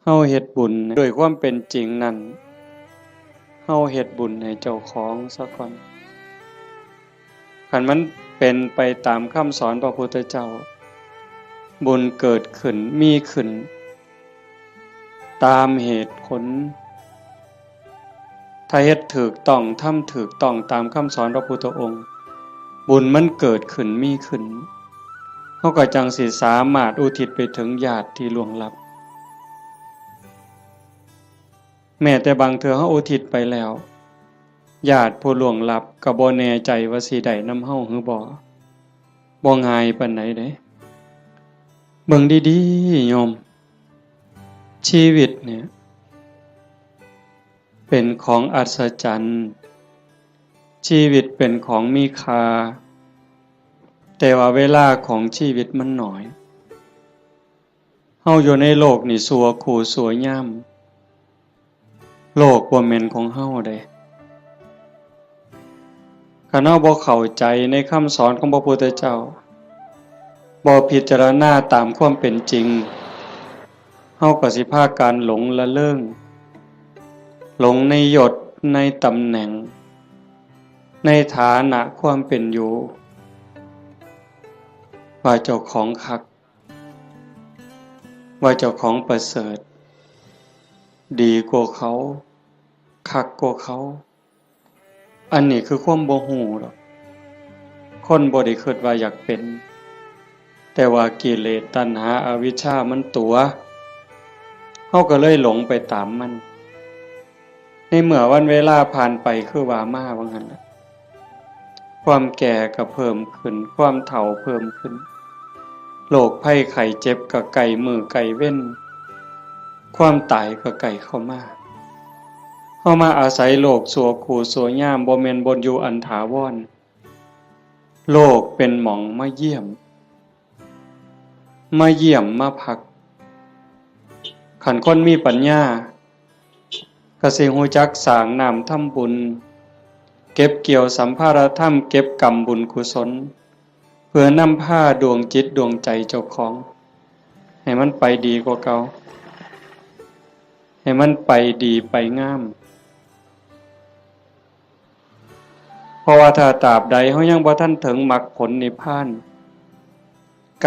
เฮาเฮ็ดบุญด้วยความเป็นจริงนั้นเฮาเฮ็ดบุญให้เจ้าของซะก่อนคันมันเป็นไปตามคำสอนพระพุทธเจ้าบุญเกิดขึ้นมีขึ้นตามเหตุผลถ้าเฮ็ดถูกต้องทำถูกต้องตามคำสอนพระพุทธองค์บุญมันเกิดขึ้นมีขึ้นเฮาก็จังสิสามารถอุทิศไปถึงญาติที่ล่วงลับแม้แต่บางเทื่อเฮาอุทิศไปแล้วญาติผู้ล่วงลับก็บ่แน่ใจว่าสิได้นำเฮาหรือบ่ง่ายปานใดเด้เบิ่งดีๆโยมชีวิตเนี่ยเป็นของอัศจรรย์ชีวิตเป็นของมีค่าแต่ว่าเวลาของชีวิตมันน้อยเฮาอยู่ในโลกนี่สัวคู่สัวยามโลกบ่แม่นของเฮาเด้คันเฮาบ่เข้าใจในคำสอนของพระพุทธเจ้าบ่พิจารณาตามความเป็นจริงเฮาก็สิพากันหลงละเริงหลงในยศในตำแหน่งในฐานะความเป็นอยู่ว่าเจ้าของคักว่าเจ้าของประเสริฐดีกว่าเขาคักกว่าเขาอันนี้คือความบ่ฮู้ดอกคนบ่ได้คิดว่าอยากเป็นแต่ว่ากิเลสตัณหาอวิชชามันตัวเฮาก็เลยหลงไปตามมันในเมื่อวันเวลาผ่านไปคือว่ามาว่างั้นน่ะความแก่ก็เพิ่มขึ้นความเฒ่าเพิ่มขึ้นโรคภัยไข้เจ็บก็ใกล้มื้อใกล้เว้นความตายก็ใกล้เข้ามาเฮามาอาศัยโลกสัวคู่สัวยามบ่แม่นบ่อยู่อันถาวรโลกเป็นหม่องมาเยี่ยมมาพักคันคนมีปัญญาก็สิรู้จักสร้างน้ำทำบุญเก็บเกี่ยวสัมภารธรรมเก็บกรรมบุญกุศลเพื่อนำพาดวงจิตดวงใจเจ้าของให้มันไปดีกว่าเก่าให้มันไปดีไปงามเพราะว่าถ้าตราบใดเฮายังบ่ทันถึงมรรคผลนิพพาน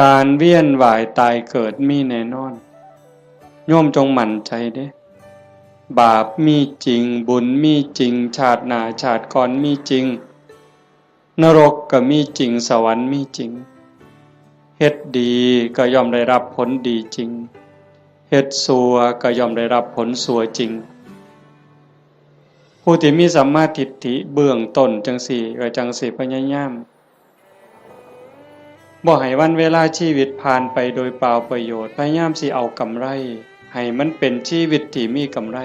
การเวียนว่ายตายเกิดมีแน่นอนโยมจงมั่นใจเด้บาปมีจริงบุญมีจริงชาติหน้าชาติก่อนมีจริงนรกก็มีจริงสวรรค์มีจริงเฮ็ดดีก็ย่อมได้รับผลดีจริงเฮ็ดชั่วก็ย่อมได้รับผลชั่วจริงผู้ที่มีสัมมาทิฏฐิเบื้องต้นจังสี่ก็จังสิพยายามบ่ให้วันเวลาชีวิตผ่านไปโดยเปล่าประโยชน์พยายามสิเอากำไรให้มันเป็นชีวิตที่มีกำไร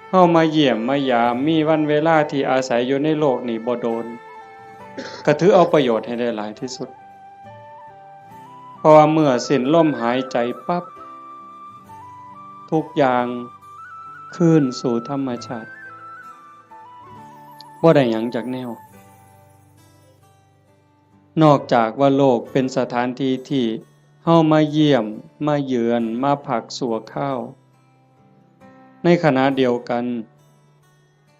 เฮามาเยี่ยมมายามมีวันเวลาที่อาศัยอยู่ในโลกนี้บ่โดนก็ถือเอาประโยชน์ให้ได้หลายที่สุดเพราะว่าเมื่อสิ้นลมหายใจปั๊บทุกอย่างคืนสู่ธรรมชาติบ่ได้หยังจากแนวนอกจากว่าโลกเป็นสถานที่ที่เฮามาเยี่ยมมาเยือนมาพักสัวข้าวในขณะเดียวกัน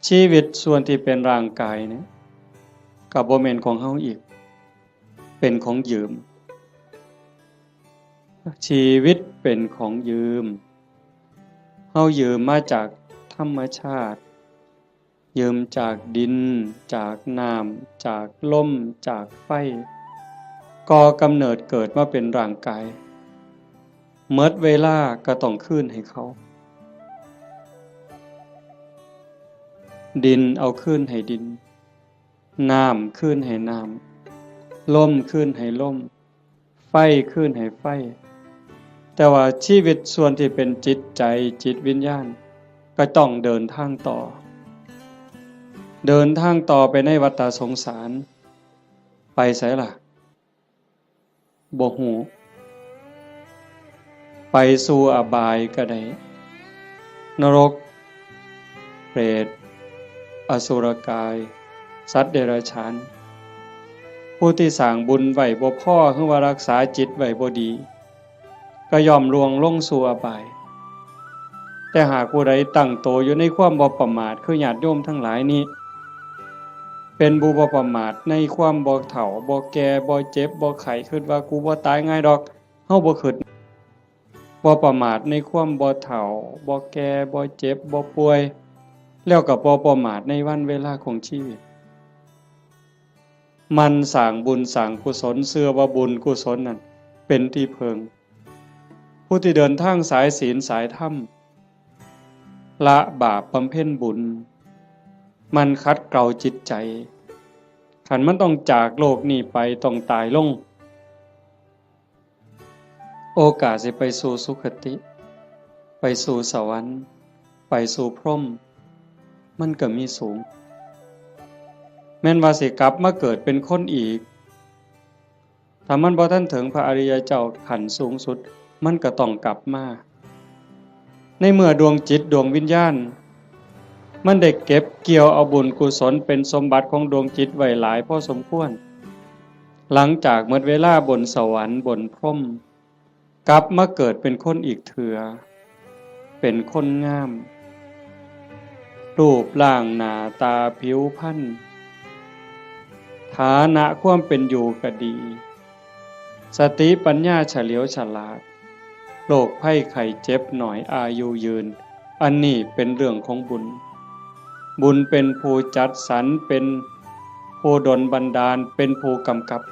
ชีวิตส่วนที่เป็นร่างกายเนี่ยก็บ่แม่นของเฮาอีกเป็นของยืมชีวิตเป็นของยืมเฮายืมมาจากธรรมชาติยืมจากดินจากน้ำจากลมจากไฟก่อกำเนิดเกิดมาเป็นร่างกายเมิดเวลาก็ต้องคืนให้เขาดินเอาคืนให้ดินน้ำคืนให้น้ำลมคืนให้ลมไฟคืนให้ไฟแต่ว่าชีวิตส่วนที่เป็นจิตใจจิตวิญญาณก็ต้องเดินทางต่อไปในวัฏสงสารไปไสล่ะบ่ฮู้ไปสู่อบายก็ได้นรกเปรตอสุรกายสัตว์เดรัจฉานผู้ที่สร้างบุญไว้บ่พอคือว่ารักษาจิตไว้บ่ดีก็ย่อมลวงลงสู่อบาย แต่หากผู้ใดตั้งโตอยู่ในความบ่ประมาทคือญาติโยมทั้งหลายนี้เป็นผู้บ่ประมาทในความบ่เฒ่าบ่แก่บ่เจ็บบ่ไข้คิดว่ากูบ่ตายง่ายดอกเฮาบ่คิดบ่ประมาทในความบ่เฒ่าบ่แก่บ่เจ็บบ่ป่วยแล้วก็บ่ประมาทในวันเวลาของชีวิตมันสร้างบุญสร้างกุศลเชื่อว่าบุญกุศลนั่นเป็นที่พึ่งผู้ที่เดินทางสายศีลสายธรรมละบาปบำเพ็ญบุญมันคัดเกลาจิตใจขันมันต้องจากโลกนี้ไปต้องตายลงโอกาสสิไปสู่สุคติไปสู่สวรรค์ไปสู่พรหมมันก็มีสูงแม้นว่าสิกลับมาเกิดเป็นคนอีกถ้ามันบ่ทันถึงพระอริยเจ้าขั้นสูงสุดมันก็ต้องกลับมาในเมื่อดวงจิตดวงวิญญาณมันได้เก็บเกี่ยวเอาบุญกุศลเป็นสมบัติของดวงจิตไว้หลายพอสมควรหลังจากหมดเวลาบนสวรรค์บนพรหมกลับมาเกิดเป็นคนอีกเถื่อเป็นคนงามรูปร่างหน้าตาผิวพรรณฐานะความเป็นอยู่ก็ดีสติปัญญาเฉลียวฉลาดโรคภัยไข้เจ็บหน่อยอายุยืนอันนี้เป็นเรื่องของบุญบุญเป็นผู้จัดสรรเป็นผู้ดลบันดาลเป็นผู้กำกับ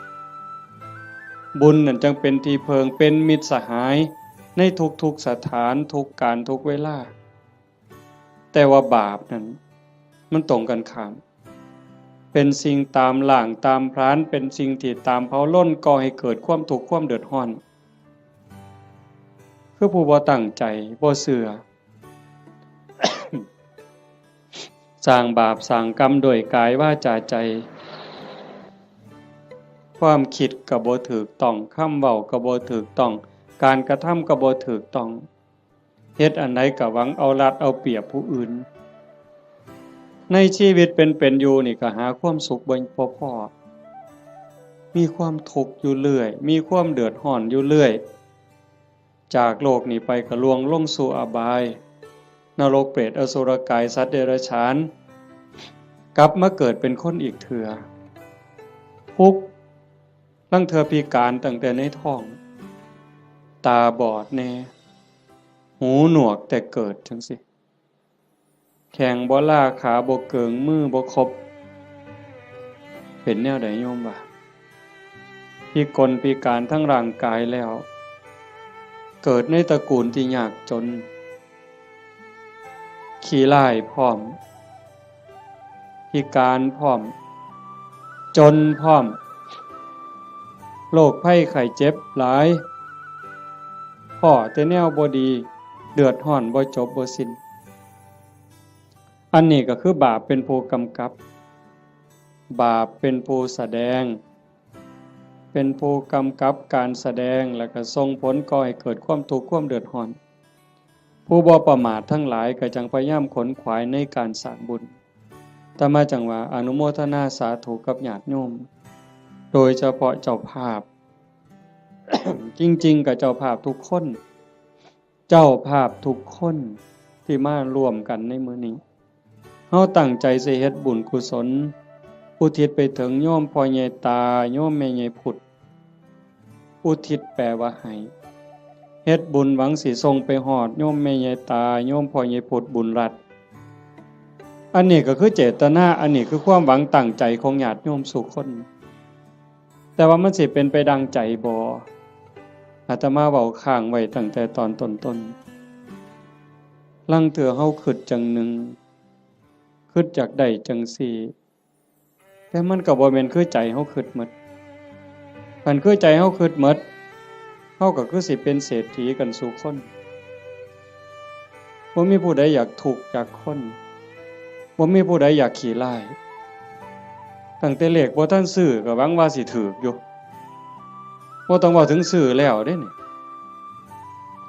บุญนั่นจึงเป็นที่เพิงเป็นมิตรสหายในทุกๆสถานทุกการทุกเวลาแต่ว่าบาปนั้นมันตรงกันข้ามเป็นสิ่งตามหลังตามพรานเป็นสิ่งที่ตามเผาล้นก่อให้เกิดความทุกข์ความเดือดร้อนคือผู้บ่ตั้งใจบ่เชื่อ สร้างบาปสร้างกรรมโดยกายวาจาใจความคิดก็บ่ถูกต้องคำเว้าก็บ่ถูกต้องการกระทำก็บ่ถูกต้องเฮ็ดอันใดก็หวังเอารัดเอาเปรียบผู้อื่นในชีวิตเป็นอยู่นี่ก็หาความสุขบ่พอมีความทุกข์อยู่เรื่อยมีความเดือดร้อนอยู่เรื่อยจากโลกนี้ไปก็ล่วงลงสู่อบายนรกเปรตอสุรกายสัตว์เดรัจฉานกลับมาเกิดเป็นคนอีกเถื่อทุกข์ลังเธอพิการตั้งแต่ในท้องตาบอดแน่หูหนวกแต่เกิดจังสิแข้งบ่ล่าขาบ่เกิงมือบ่ครบเป็นแนวใดโยมบ่าพิกลพิการทั้งร่างกายแล้วเกิดในตระกูลที่ยากจนขี้ร้ายพร้อมพิการพร้อมจนพร้อมโรคภัยไข้เจ็บหลายพ่อแต่แนวบ่ดีเดือดร้อนบ่จบบ่สิ้นอันนี้ก็คือบาปเป็นผู้กำกับบาปเป็นผู้แสดงเป็นผู้กำกับการแสดงแล้วก็ส่งผลก่อให้เกิดความทุกข์ความเดือดร้อนผู้บ่ประมาททั้งหลายก็จังพยายามขนขวายในการสร้างบุญแต่มาจังว่าอนุโมทนาสาธุกับญาติโยมโดยเฉพาะเจ้าภาพ จริงๆกับเจ้าภาพทุกคนเจ้าภาพทุกคนที่มาร่วมกันในมื้อนี้เฮาตั้งใจสิเฮ็ดบุญกุศลอุทิศไปถึงโยมพ่อใหญ่ตาโยมแม่ใหญ่พุทธอุทิศแปลว่าให้เฮ็ดบุญหวังสิส่งไปฮอดโยมแม่ใหญ่ตาโยมพ่อใหญ่พุทธบุญรัตน์อันนี้ก็คือเจตนาอันนี้คือความหวังตั้งใจของญาติโยมทุกคนแต่ว่ามันสิเป็นไปดังใจบ่อาตมาเว้าค้างไว้ตั้งแต่ตอนต้นๆลังเถื่อเฮาคิดจังหนึ่งคิดจากได้จังสี่แต่มันก็บ่แม่นคือใจเฮาคิดหมดคันคือใจเฮาคิดหมดเฮาก็คือสิเป็นเศรษฐีกันสู่คนบ่มีผู้ใดอยากทุกข์จากคนบ่มีผู้ใดอยากขี้ร้ายตั้งแต่เลขบ่ทันซื้อก็หวังว่าสิถูกอยู่บ่ต้องเว้าถึงซื้อแล้วเด้นี่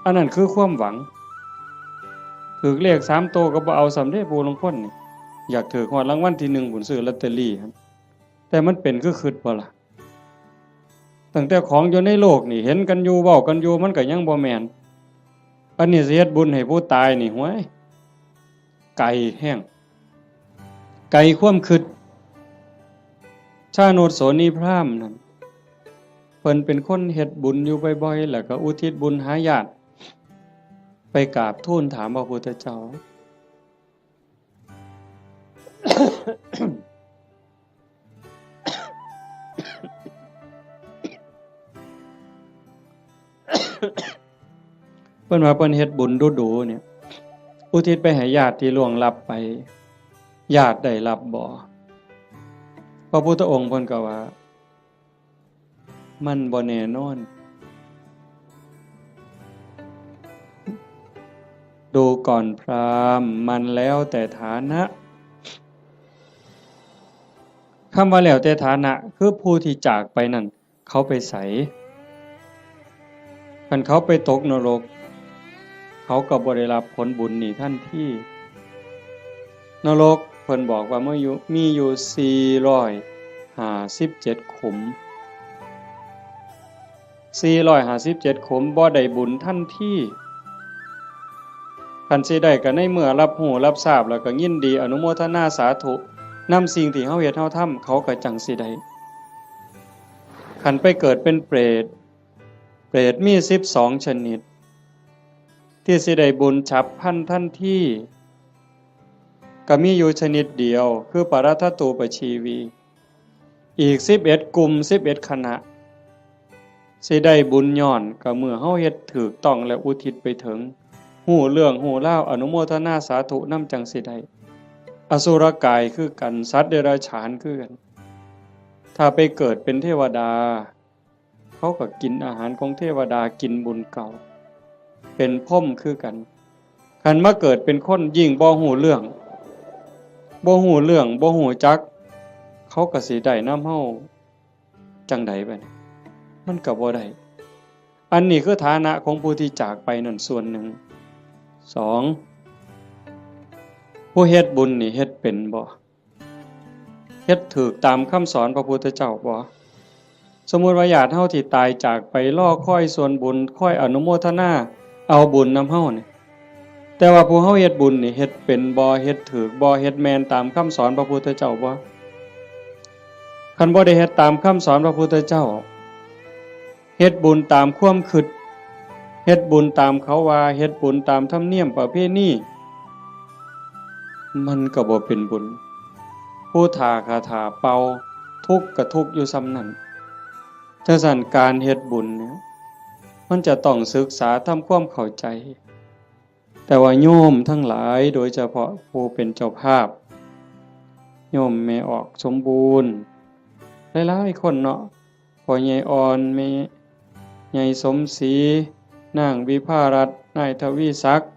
อันนั้นคือความหวังถูกเลข3โตวก็บ่เอาสำเร็จผู้ลางคนนี่อยากถูกฮอดรางวัลที่1บุญซื้อลอตเตอรี่ครับแต่มันเป็นคือคิดบ่ล่ะตั้งแต่ของอยู่ในโลกนี่เห็นกันอยู่เว้ากันอยู่มันก็ยังบ่แม่น อันนี้สิเฮ็ดบุญให้ผู้ตายนี่ห้วยไกลแห้งไกลความคิดชาโนดโสนีพราหมณ์นั่นเพิ่นเป็นคนเฮ็ดบุญอยู่บ่อยๆแล้วก็อุทิศบุญหาญาติไปกราบทูลถามพระพุทธเจ้า เพิ่นว่าเพิ่นเฮ็ดบุญดูๆเนี่ยอุทิศไปให้ญาติที่ล่วงลับไปญาติได้รับบ่พระพุทธองค์เพิ่นก็ว่ามันบ่แน่นอนดูก่อนพราหมณ์มันแล้วแต่ฐานะคำว่าแล้วแต่ฐานะคือผู้ที่จากไปนั่นเขาไปไสคันเขาไปตกนรกเขาก็บ่ได้รับผลบุญนี่ทันทีนรกเพิ่นบอกว่ามีอยู่457ขุม457ขุมบ่ได้บุญทันทีคันสิได้ก็ในเมื่อรับรู้รับทราบแล้วก็ยินดีอนุโมทนาสาธุนำสิ่งที่เฮาเฮ็ดเฮาทำเขาก็จังสิได้คันไปเกิดเป็นเปรตมี12ชนิดที่สิได้บุญฉับพลันทันทีก็มีอยู่ชนิดเดียวคือปรัตถตูปชีวีอีก11กลุ่ม11คณะสิได้บุญย้อนก็เมื่อเฮาเฮ็ดถูกต้องและอุทิศไปถึงฮู้เรื่องฮู้ราวอนุโมทนาสาธุนำจังสิได้อสุรกายคือกันสัตว์เดรัจฉานคือกันถ้าไปเกิดเป็นเทวดาเขาก็กินอาหารของเทวดากินบุญเก่าเป็นพรหมคือกันคันมาเกิดเป็นคนยิ่งบ่ฮู้เรื่องบ่ฮู้จักเขาก็สิได้นำเฮาจังได๋บัดนี้มันก็บ่ได้อันนี้คือฐานะของผู้ที่จากไปนั่นส่วนหนึ่ง2ผู้เฮ็ดบุญนี่เฮ็ดเป็นบ่เฮ็ดถูกตามคำสอนพระพุทธเจ้าบ่สมมุติว่าญาติเฮาที่ตายจากไปรอคอยส่วนบุญคอยอนุโมทนาเอาบุญนำเฮานี่แต่ว่าผู้เฮาเฮ็ดบุญนี่เฮ็ดเป็นบ่เฮ็ดถูกบ่เฮ็ดแม่นตามคำสอนพระพุทธเจ้าบ่คันบ่ได้เฮ็ดตามคำสอนพระพุทธเจ้าเฮ็ดบุญตามความคิดเฮ็ดบุญตามเขาว่าเฮ็ดบุญตามธรรมเนียมประเพณีมันก็บ่เป็นบุญผู้ทาคาถาเป่าทุกข์ก็ทุกข์อยู่ซ้ำนั้นจังซั่นการเฮ็ดบุญเนี่ยมันจะต้องศึกษาทำความเข้าใจแต่ว่าโยมทั้งหลายโดยเฉพาะผู้เป็นเจ้าภาพโยมแม่ออกสมบูรณ์หลายๆคนเนาะพ่อใหญ่อ่อนแม่ใหญ่สมศรีนางวิภารัตน์นายทวีศักดิ์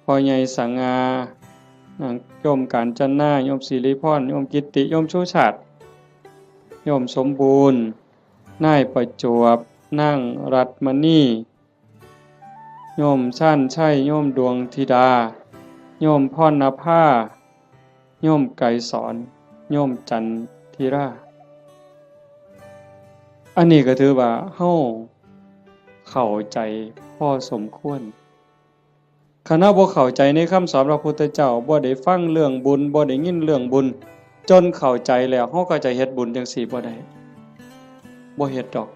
พ่อใหญ่สังงานางโยมกาญจนาโยมศิริพรโยมกิตติโยมชูชาติโยมสมบูรณ์นายประจวบนางรัตมณีโยมชั่นชัยโยมดวงธิดาโยมพรณภาโยมไกรสอนโยมจันทิราอันนี้ก็ถือว่าเฮาเข้าใจพอสมควรคณะบ่เข้าใจในคำสอนพระพุทธเจ้าบ่ได้ฟังเรื่องบุญบ่ได้ยินเรื่องบุญจนเข้าใจแล้วเฮาก็จะเฮ็ดบุญจังซี่บ่ได้บ่เฮ็ดดอก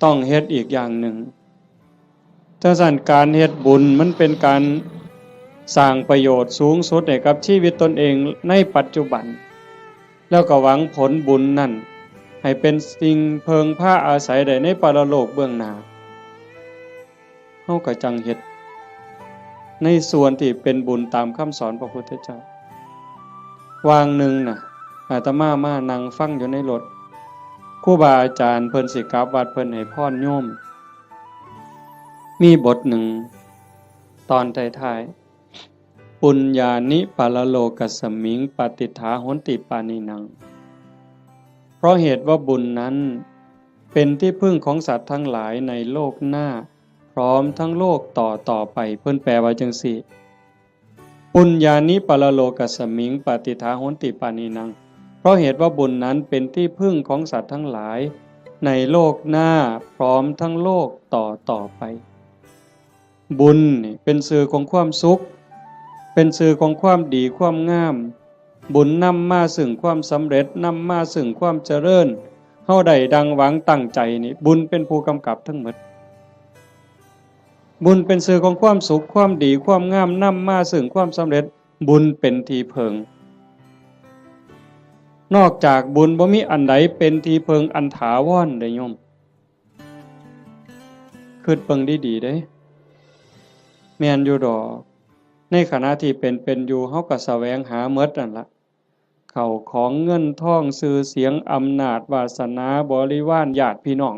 ต้องเฮ็ดอีกอย่างหนึ่งจังซั่นการเฮ็ดบุญมันเป็นการสร้างประโยชน์สูงสุดให้กับชีวิตตนเองในปัจจุบันแล้วก็หวังผลบุญนั่นให้เป็นสิ่งเพิงพาอาศัยได้ในปรโลกเบื้องหน้าเฮาก็จังเฮ็ดในส่วนที่เป็นบุญตามคำสอนพระพุทธเจ้าวางหนึ่งน่ะอาตมามานั่งฟังอยู่ในรถครูบาอาจารย์เพิ่นสิกลับวัดเพิ่นให้พรโยมมีบทหนึ่งตอนท้ายๆปุญญานิปรโลกัสสมิงปฏิฐาโหนติปานินังเพราะเหตุว่าบุญนั้นเป็นที่พึ่งของสัตว์ทั้งหลายในโลกหน้าพร้อมทั้งโลกต่อไปเพิ่นแปลว่าจังซี่ปุญญานิปรโลกัสสมิงปฏิฐาโหนติปานินังเพราะเหตุว่าบุญนั้นเป็นที่พึ่งของสัตว์ทั้งหลายในโลกหน้าพร้อมทั้งโลกต่อไป บุญนี่เป็นสื่อของความสุขเป็นสื่อของความดีความงามบุญนำมาซึ่งความสำเร็จนำมาซึ่งความเจริญเฮาได้ดังหวังตั้งใจนี่บุญเป็นผู้กำกับทั้งหมดบุญเป็นสื่อของความสุขความดีความงามนำมาซึ่งความสำเร็จบุญเป็นที่เพิงนอกจากบุญบ่มีอันใดเป็นที่เพิงอันถาวรได้โยมคิดเบิ่งดีๆเด้แม่นอยู่ดอกในขณะที่เป็นอยู่เฮาก็แสวงหาหมดนั่นล่ะเข้าของเงินทองชื่อเสียงอำนาจวาสนาบริวารญาติพี่น้อง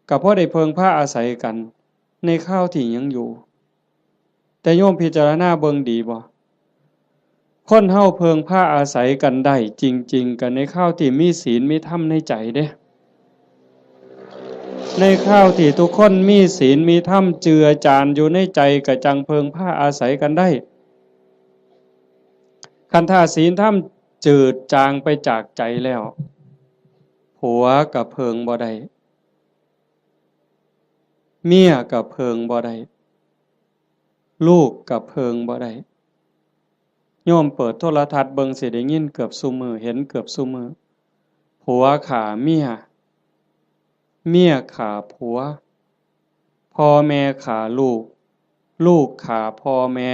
ก็พอได้เพิงพาอาศัยกันในข้าวที่ยังอยู่แต่โยมพิจารณาเบิ่งดีบ่คนเฮาเพิงพาอาศัยกันได้จริงๆกันในข้าวที่มีศีลมีธรรมในใจเด้ในข้าวที่ทุกคนมีศีลมีธรรมเจือจานอยู่ในใจก็จังเพิงพาอาศัยกันได้คันถ้าศีลธรรมจืดจางไปจากใจแล้วผัวกับเพิงบ่ได้เมียกับเพิงบ่ได้ลูกกับเพิงบ่ได้โยมเปิดโทรทัศน์เบิ่งสิได้ยินเกือบซุมื้อเห็นเกือบซุมื้อผัวฆ่าเมียเมียฆ่าผัวพ่อแม่ฆ่าลูกลูกฆ่าพ่อแม่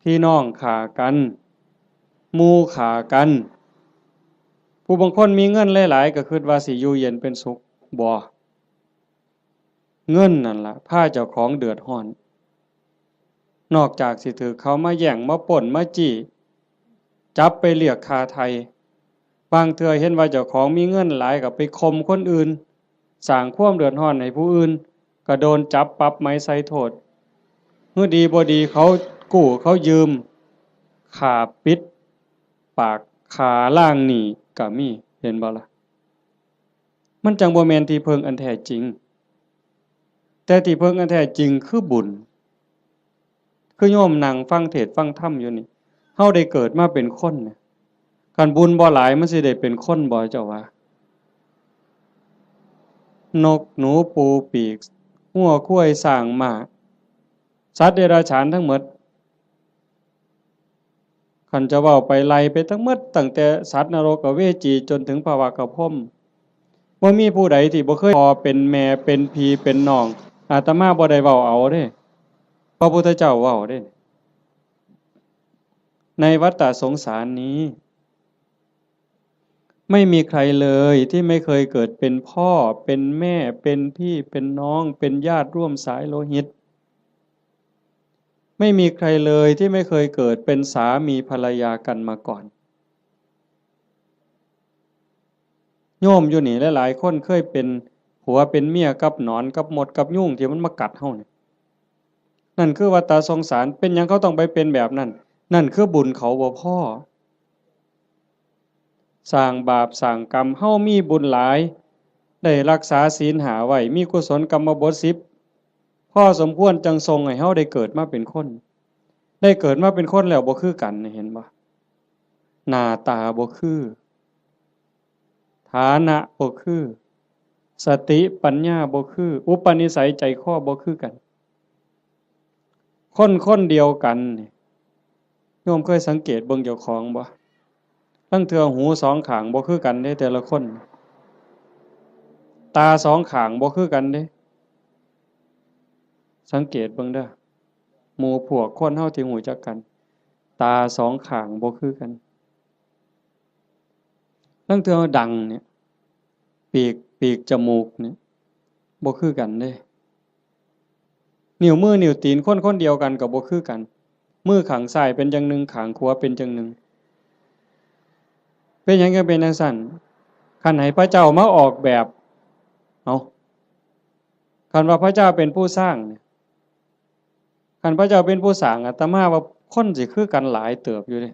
พี่น้องฆ่ากันหมู่ฆ่ากันผู้บางคนมีเงินหลายๆก็คิดว่าสิอยู่เย็นเป็นสุขบ่เงินนั่นล่ะพาเจ้าของเดือดร้อนนอกจากสิถือเขามาแย่งมาป่นมาจี้จับไปเรียกค่าไทยบางเทื่อเห็นว่าเจ้าของมีเงินหลายก็ไปข่มคนอื่นสร้างความเดือดร้อนให้ผู้อื่นก็โดนจับปรับไม้ใส่โทษเมื่อดีบ่ดีเขากู้เขายืมค่าปิดปากค่าล้างหนี้ก็มีเห็นบ่ล่ะมันจังบ่แม่นที่เพิงอันแท้จริงแต่ที่เพิงอันแท้จริงคือบุญคือโยมนั่งฟังเทศน์ฟังธรรมอยู่นี่เฮาได้เกิดมาเป็นคนเนี่ยคันบุญบ่หลายมันสิได้เป็นคนบ่เจ้าว่านกหนูปูปีกงัวควายสร้างม้าสัตว์เดรัจฉานทั้งหมดคันจะเว้าไปไล่ไปทั้งหมดตั้งแต่สัตว์นรกกับเวจีจนถึงภวากพรหมบ่มีผู้ใดที่บ่เคยพ่อเป็นแม่เป็นพี่เป็นน้องอาตมาบ่ได้เว้าเอาเด้พระพุทธเจ้าเว้าเด้ในวัฏสงสารนี้ไม่มีใครเลยที่ไม่เคยเกิดเป็นพ่อเป็นแม่เป็นพี่เป็นน้องเป็นญาติร่วมสายโลหิตไม่มีใครเลยที่ไม่เคยเกิดเป็นสามีภรรยากันมาก่อนโยมอยู่นี่หลายๆคนเคยเป็นผัวเป็นเมียกับหนอนกับมดกับยุงที่มันมากัดเฮานี่นั่นคือวัฏสงสารเป็นหยังเขาต้องไปเป็นแบบนั้นนั่นคือบุญเขาบ่พอสร้างบาปสร้างกรรมเฮามีบุญหลายได้รักษาศีลหาไว้มีกุศลกรรมบท10พอสมควรจังทรงให้เฮาได้เกิดมาเป็นคนได้เกิดมาเป็นคนแล้วบ่คือกันเห็นบ่หน้าตาบ่คือฐานะบ่คือสติปัญญาบ่คืออุปนิสัยใจคอบ่คือกันคนเดียวกันนี่โยมเคยสังเกตเบิ่งเจ้าของบ่ลางเทื่อหูสองข้างบ่คือกันเด้แต่ละคนตาสองข้างบ่คือกันเด้สังเกตเบิ่งเด้อหมู่พวกคนเฮาที่รู้จักกันตาสองข้างบ่คือกันลางเทื่อดังเนี่ยปีกจมูกเนี่ยบ่คือกันเด้นิ้วมือนิ้วตีนคนเดียวกันก็บ่คือกันมือข้างซ้ายเป็นจังหนึงข้างขวาเป็นจังหนึงเป็นหยังก็เป็นจังซั่นคันให้พระเจ้ามาออกแบบเอาคันว่าพระเจ้าเป็นผู้สร้างเนี่ยคันพระเจ้าเป็นผู้สร้างอาตมาว่าคนสิคือกันหลายเติบอยู่เด้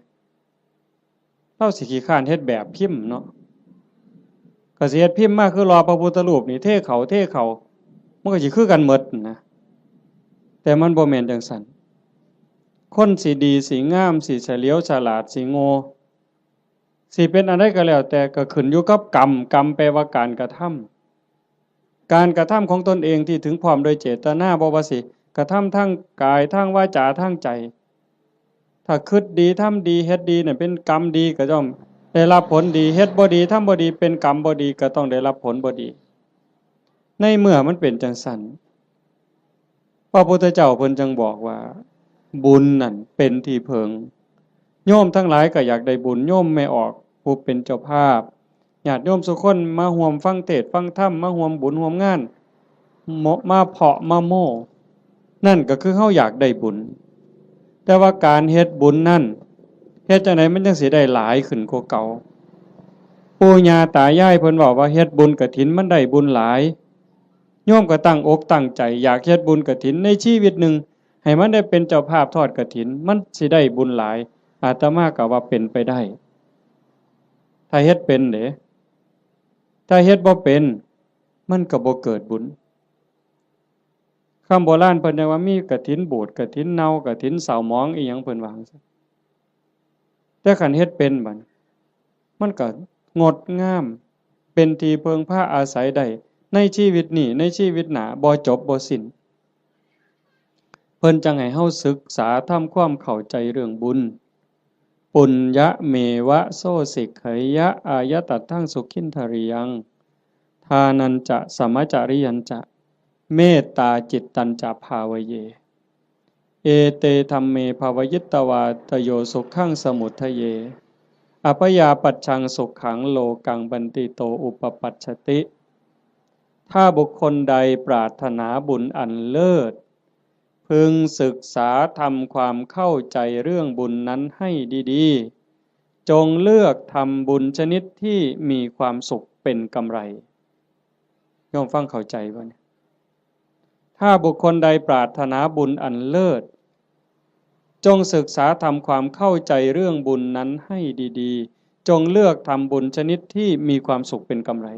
เราสิขี้คร้านเฮ็ดแบบพิมพ์เนาะก็สิเฮ็ดพิมพ์มาคือรอพระพุทธรูปนี่เทเขามันก็สิคือกันหมดนะแต่มันบ่แม่นจังซั่นคนสิดีสิงามสิเฉลียวฉลาดสิโง่สิเป็นอะไรก็แล้วแต่ก็ขึ้นอยู่กับกรรมแปลว่าการกระท การกระทำของตนเองที่ถึงพร้อมโดยเจตนาบ่ว่าสิกระทำทั้งกายทั้งวาจาทั้งใจถ้าคิดดีทำดีเฮ็ดดีเนี่ยเป็นกรรมดีก็ย่อมได้รับผลดีเฮ็ดบ่ดีทำบ่ดีเป็นกรรมบ่ดีก็ต้องได้รับผลบ่ดีในเมื่อมันเป็นจังซั่นพระพุทธเจ้าเพิ่นจึงบอกว่าบุญนั่นเป็นที่เพิงโยมทั้งหลายก็อยากได้บุญโยมไม่ออกผู้เป็นเจ้าภาพญาติโยมทุกคนมาร่วมฟังเทศน์ฟังธรรมมาร่วมบุญร่วมงานมาเพาะมาโม่นั่นก็คือเฮาอยากได้บุญแต่ว่าการเฮ็ดบุญนั่นเฮ็ดจังไดมันจังสิได้หลายขึ้นกว่าเก่าปู่ย่าตายายเพิ่นบอกว่าเฮ็ดบุญกฐินมันได้บุญหลายโยมก็ตั้งอกตั้งใจอยากเฮ็ดบุญกฐินในชีวิตหนึ่งให้มันได้เป็นเจ้าภาพทอดกฐินมันสิได้บุญหลายอาตมาก็ว่าเป็นไปได้ถ้าเฮ็ดเป็นเด้ถ้าเฮ็ดบ่เป็นมันก็บ่เกิดบุญคำโบราณเพิ่นว่ามีกฐินบูดกฐินเน่ากฐินเศร้าหมองอีหยังเพิ่นว่าจังซี่แต่คันเฮ็ดเป็นบัดมันก็งดงามเป็นที่เพิงพาอาศัยได้ในชีวิตนี้ในชีวิตหน้าบ่จบบ่สิ้นเพิ่นจังให้เฮาศึกษาทำความเข้าใจเรื่องบุญปุญญะเมวะโสสิกขยะอายตัตถังสุขินทริยังทานันจะสมจาริยันจะเมตตาจิตตัญจะภาวเยเอเตธัมเมภาวยิตตวาตโยสุขังสมุทัยเยอภยาปัจฉังสุขังโลกังบันติโตอุปปัชชติถ้าบุคคลใดปรารถนาบุญอันเลิศพึงศึกษาทำความเข้าใจเรื่องบุญนั้นให้ดีๆจงเลือกทำบุญชนิดที่มีความสุขเป็นกำไรย่อมฟังเข้าใจบ่เนี่ยถ้าบุคคลใดปรารถนาบุญอันเลิศจงศึกษาทำความเข้าใจเรื่องบุญนั้นให้ดีๆจงเลือกทำบุญชนิดที่มีความสุขเป็นกำไร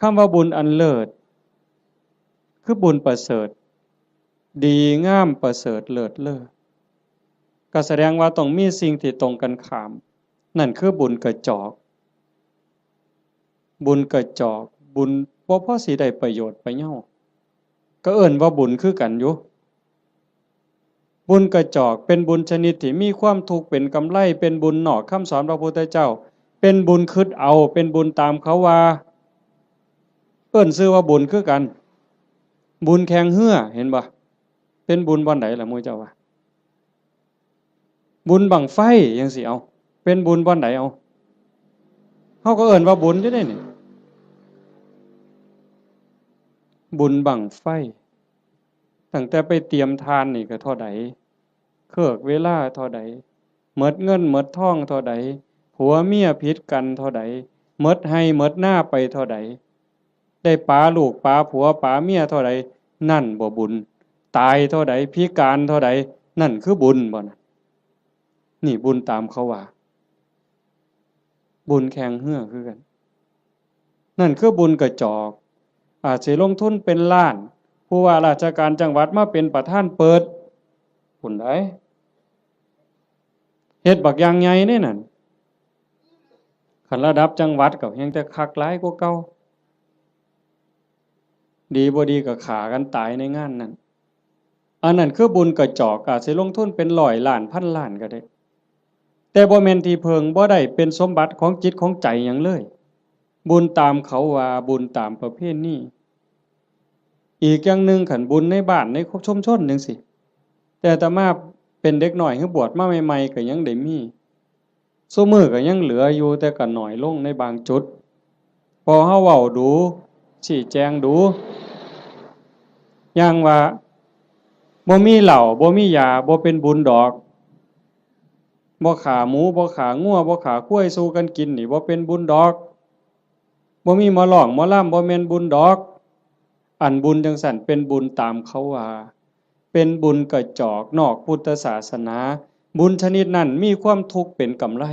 คำว่าบุญอันเลิศคือบุญประเสริฐดีงามประเสริฐเลิศเลิศก็แสดงว่าต้องมีสิ่งที่ตรงกันข้ามนั่นคือบุญกระจอกบุญกระจอกบุญบ่พอสิได้ประโยชน์ไปเหย้าก็เอิ้นว่าบุญคือกันอยู่บุญกระจอกเป็นบุญชนิดที่มีความทุกข์เป็นกำไรเป็นบุญนอกคำสอนพระพุทธเจ้าเป็นบุญคิดเอาเป็นบุญตามเขาว่าเอิ้นชื่อว่าบุญคือกันบุญแข่งเหือเห็นบ่เป็นบุญบ่อนใดล่ะหมู่เจ้าว่าบุญบั้งไฟจังสิเอาเป็นบุญบ่อนใดเอาเฮาก็เอิ้นว่าบุญอยู่เด้นี่บุญบั้งไฟตั้งแต่ไปเตรียมทานนี่ก็เท่าใดเครือกเวลาเท่าใดหมดเงินหมดทองเท่าใดผัวเมียผิดกันเท่าใดหมดให้หมดหน้าไปเท่าใดได้ปาลูกปาผัวปาเมียเท่าใดนั่นบ่บุญตายเท่าใดพิการเท่าใดนั่นคือบุญบ่นะนี่บุญตามเขาว่าบุญแข่งเหือคือกันนั่นคือบุญกระจอกอาจสิลงทุนเป็นล้านผู้ว่าราชการจังหวัดมาเป็นประธานเปิดพุ่นได้เฮ็ดบักอย่างใหญ่นี่นั่นคันระดับจังหวัดก็ยังแต่คักหลายกว่าเก่าดีบ่ดีก็ฆ่ากันตายในงานนั้นอันนั้นคือบุญกระจอกอาจสิลงทุนเป็นร้อยล้านพันล้านก็ได้แต่บ่แม่นที่เพิงบ่ได้เป็นสมบัติของจิตของใจหยังเลยบุญตามเขาว่าบุญตามประเพณีอีกอย่างหนึ่งขันบุญในบ้านในชุมชนจังซี่แต่อาตมาเป็นเด็กน้อยคือบวชมาใหม่ๆก็ยังได้มีซุมื้อก็ยังเหลืออยู่แต่ก็น้อยลงในบางจุดพอเฮาเว้าดูชี้แจงดูอย่างว่าบ่มีเหล้าบ่มียาบ่เป็นบุญดอกบ่ฆ่าหมูบ่ฆ่างัวบ่ฆ่าควายสู้กันกินนี่บ่เป็นบุญดอกบ่มีหมอร้องหมอลำบ่แม่นบุญดอกอันบุญจังสั่นเป็นบุญตามเขาว่าเป็นบุญกระจอกนอกพุทธศาสนาบุญชนิดนั้นมีความทุกข์เป็นกำไร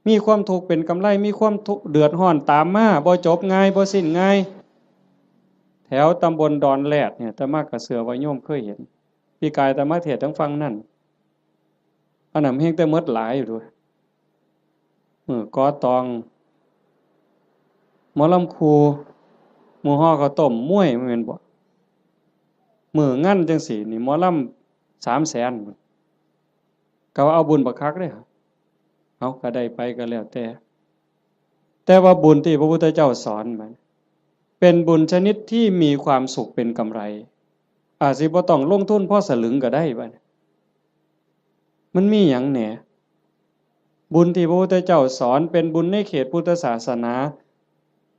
มีความทุกข์เป็นกำไรมีความทุกข์เดือดร้อนตามมาบ่จบง่ายบ่สิ้นง่ายแถวตำบลดอนแลดเนี่ยอาตมาก็เชื่อว่าโยมเคยเห็นพี่กายอาตมาเทศน์ทั้งฟังนั่นอันนั้นเฮงแต่หมดหลายอยู่ด้วยกอตอง หมอลำครูหมู่ฮ้อข้าวต้มมวยแม่นบ่มื้องานจังซี่นี่หมอลำ300,000ก็ว่าเอาบุญบักคักเด้อเอาก็ได้ไปก็แล้วแต่ว่าบุญที่พระพุทธเจ้าสอนมันเป็นบุญชนิดที่มีความสุขเป็นกำไรอาจสิบ่ต้องลงทุนพอสลึงก็ได้บัดมันมีหยังแหน่บุญที่พระพุทธเจ้าสอนเป็นบุญในเขตพุทธศาสนา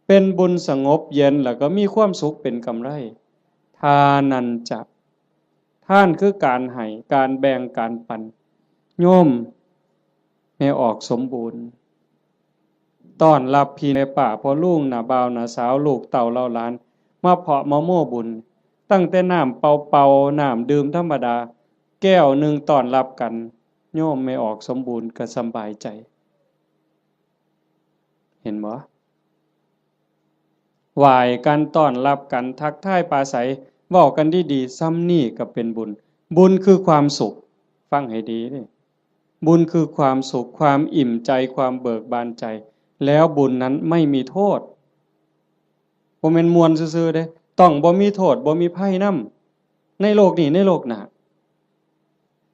เป็นบุญสงบเย็นแล้วก็มีความสุขเป็นกำไรทานันจะท่านคือการให้การแบ่งการปันโยมให้ออกสมบูรณ์ต้อนรับพี่ในป่าพ่อลุงหน้าบ่าวหน้าสาวลูกเต่าเล่าหลานมาเพาะมะโม่บุญตั้งแต่น้ำเป่าๆน้ำดื่มธรรมดาแก้วหนึ่งต้อนรับกันโยมไม่ออกสมบูรณ์ก็สบายใจเห็นบ่ไหว้กันต้อนรับกันทักทายปราศัยเว้ากันดีๆซ้ำนี่ก็เป็นบุญบุญคือความสุขฟังให้ดีเด้บุญคือความสุขความอิ่มใจความเบิกบานใจแล้วบุญนั้นไม่มีโทษบ่แม่นม่วนซื่อๆเด้ต้องบ่มีโทษบ่มีภัยนำในโลกนี้ในโลกหน้า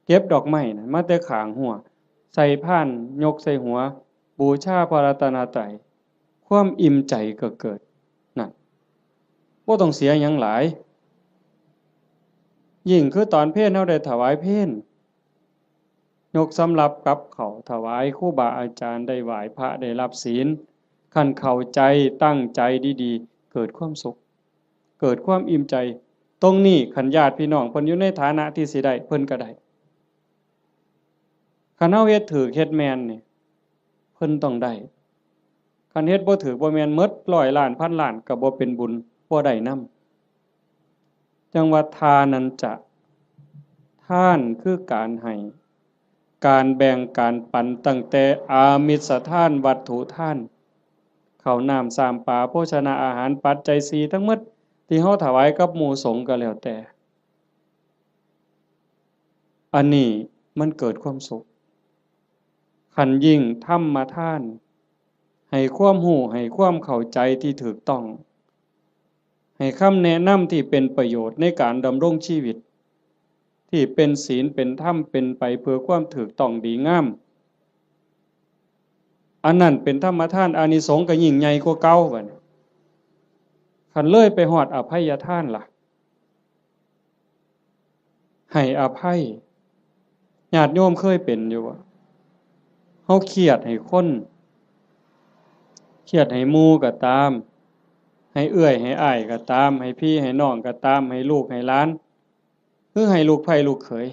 เก็บดอกไม้น่ะมาแต่ข้างหัวใส่พานยกใส่หัวบูชาพระรัตนตรัยความอิ่มใจก็เกิดนั่นบ่ต้องเสียหยังหลายยิ่งคือตอนเพลเฮาได้ถวายเพลยกสำรับกับเขาถวายครูบาอาจารย์ได้ไหว้พระได้รับศีลคันเข้าใจตั้งใจดีๆเกิดความสุขเกิดความอิ่มใจตรงนี้คันญาติพี่น้องเพิ่นอยู่ในฐานะที่สิได้เพิ่นก็ได้คันเฮาเฮ็ดถูกเฮ็ดแม่นนี่เพิ่นต้องได้คันเฮ็ดบ่ถูกบ่แม่นหมด100ล้านพันล้านก็บ่เป็นบุญบ่ได้นำจังว่าทานันจะทานคือการให้การแบ่งการปันตั้งแต่อามิสทานวัตถุทานข้าวน้ำสามปลาโภชนาอาหารปัจจัย4ทั้งหมดที่เฮาถวายกับหมู่สงฆ์ก็แล้วแต่อันนี้มันเกิดความสุขคันยิ่งธรรมทานให้ความรู้ให้ความเข้าใจที่ถูกต้องให้คำแนะนำที่เป็นประโยชน์ในการดำรงชีวิตที่เป็นศีลเป็นธรรมเป็นไปเพื่อความถูกต้องดีงามอันนั้นเป็นธรรมทานอานิสงส์ก็ยิ่งใหญ่กว่าเก่าบัดนี้คันเลยไปฮอดอภัยทานล่ะให้อภัยญาติโยมเคยเป็นอยู่บ่เฮาเครียดให้คนเครียดให้หมู่ก็ตามให้เอื้อยให้อ้ายก็ตามให้พี่ให้น้องก็ตามให้ลูกให้หลานคือให้ลูกไผลูกเขย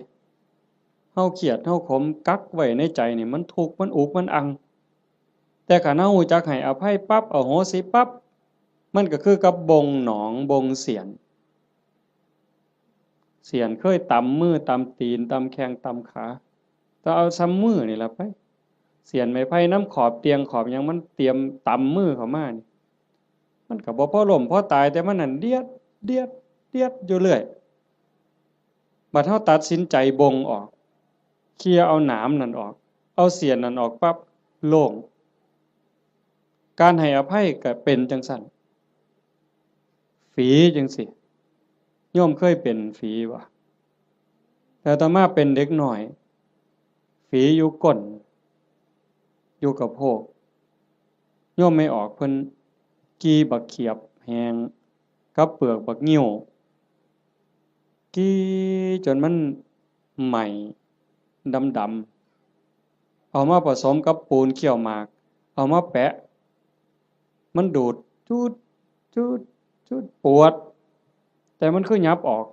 เฮาเครียดเฮาขมกักไว้ในใจนี่มันทุกข์มันอุกมันอังแต่คันเฮารู้จักให้อภัยปั๊บอโหสิปั๊บมันก็คือกับบงหนองบงเสียนเคยตำมือตำตีนตำแข้งตำขาก็เอาซ้ำมือนี่ล่ะไปเสียนไม้ไผ่น้ำขอบเตียงขอบหยังมันเตรียมตำมือเข้ามานี่มันก็บ่พอล้มพอตายแต่มันนั่นเดียดเดียดเดียดอยู่เรื่อยบัดเฮาตัดสินใจบงออกเคลียร์เอาหนามนั่นออกเอาเสียนนั่นออกปั๊บโล่งการให้อภัยก็เป็นจังซั่นฝีจังซี่โยมเคยเป็นฝีบ่แต่ต่อมาเป็นเด็กน้อยฝีอยู่ก้นอยู่กับโพกโยมไม่ออกเพิ่นกีบักเขียบแหงกับเปลือกบักงิ้วกีจนมันใหม่ดำๆเอามาผสมกับปูนเขี้ยวหมากเอามาแปะมันดูดจูดจูดจูดปวดแต่มันคือยับออก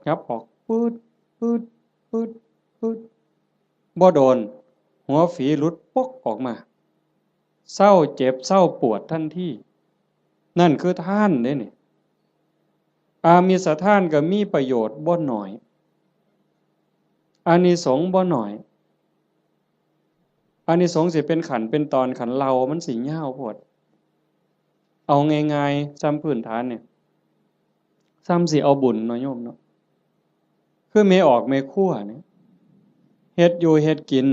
ปืดปืดปืดปืดบ่โดนหัวฝีหลุดปกออกมาเศร้าเจ็บเศร้าปวดทันทีนั่นคือท่านเด้นี่อามิสทานก็มีประโยชน์บ่น้อยอานิสงส์บ่น้อยอานิสงส์สิเป็นขันเป็นตอนขันเรามันสิยาวโพดเอาง่ายๆซ้ำพื้นฐานเนี่ยซ้ำสิเอาบุญเนาะโยมเนาะคือเมออกเมคั่วเนี่ยเฮ็ดอยู่เฮ็ดกิน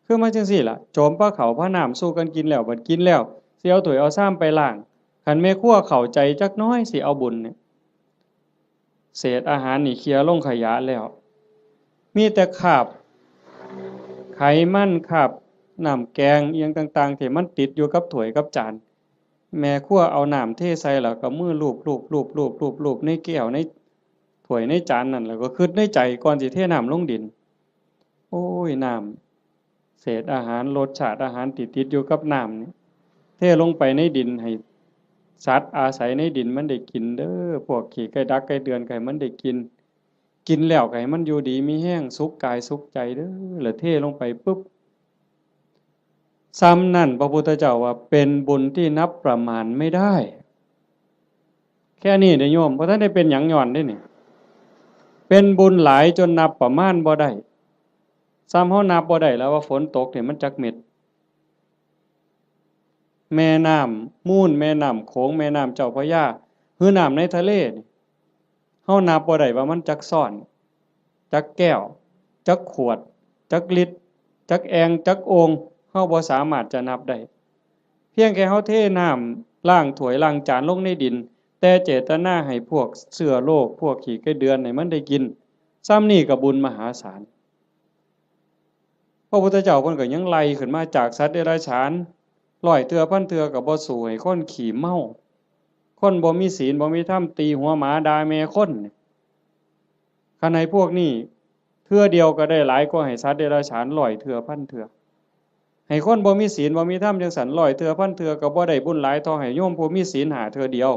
คือมาจังซี่ล่ะโจมปลาเขาพระน้ำสู้กันกินแล้วบัดกินแล้วสิเอาถ้วยเอาซ้ำไปล้าง คันแม่ครัวเข้าใจจักน้อยสิเอาบุญเนี่ยเศษอาหารนี่เคลียร์ลงขยะแล้วมีแต่คราบไขมันคราบน้ำแกงเอียงต่างๆที่มันติดอยู่กับถ้วยกับจานแม่ครัวเอาน้ำเทใส่แล้วก็มือลูบในแก้วในถ้วยในจานนั่นแล้วก็คิดในใจก่อนสิเทน้ำลงดินโอ้ยน้ำเศษอาหารรสชาติอาหารติดอยู่กับน้ำนี่เทลงไปในดินให้สัตว์อาศัยในดินมันได้กินเด้อพวกขี้ไก่ดักไก่เดือนไก่มันได้กินกินแล้วไก่มันอยู่ดีมีแห้งสุขกายสุขใจเด้อแล้วเทลงไปปุ๊บซ้ำนั่นพระพุทธเจ้าว่าเป็นบุญที่นับประมาณไม่ได้แค่นี้เด้อโยมเพราะท่านได้เป็นหยังย้อนได้นี่เป็นบุญหลายจนนับประมาณบ่ได้ซ้ำเฮานับบ่ได้แล้วว่าฝนตกเนี่ยมันจักเม็ดแม่น้ำมูลแม่น้ำโขงแม่น้ำเจ้าพระยาคือน้ำในทะเลนี่เฮานับบ่ได้ว่ามันจักซ่อนจักแก้วจักขวดจักลิตรจักแองจักโองเฮาบ่สามารถจะนับได้เพียงแค่เฮาเทน้ำล้างถ้วยล้างจานลงในดินแต่เจตนาให้พวกเชื้อโรคพวกขี้ไก่เดือนให้มันได้กินซ้ำนี่ก็บุญมหาศาลพระพุทธเจ้าเพิ่นก็ยังไล่ขึ้นมาจากสัตว์เดรัจฉานร้อยเทื่อพันเทื่อก็บ่สู้ให้คนขี้เมาคนบ่มีศีลบ่มีธรรมตีหัวหมาด่าแม่คนคันให้พวกนี้เทื่อเดียวก็ได้หลายกว่าให้สัตว์เดรัจฉานร้อยเทื่อพันเทื่อให้คนบ่มีศีลบ่มีธรรมจังสันร้อยเทื่อพันเทื่อก็บ่ได้บุญหลายเท่าให้โยมผู้มีศีลหาเทื่อเดียว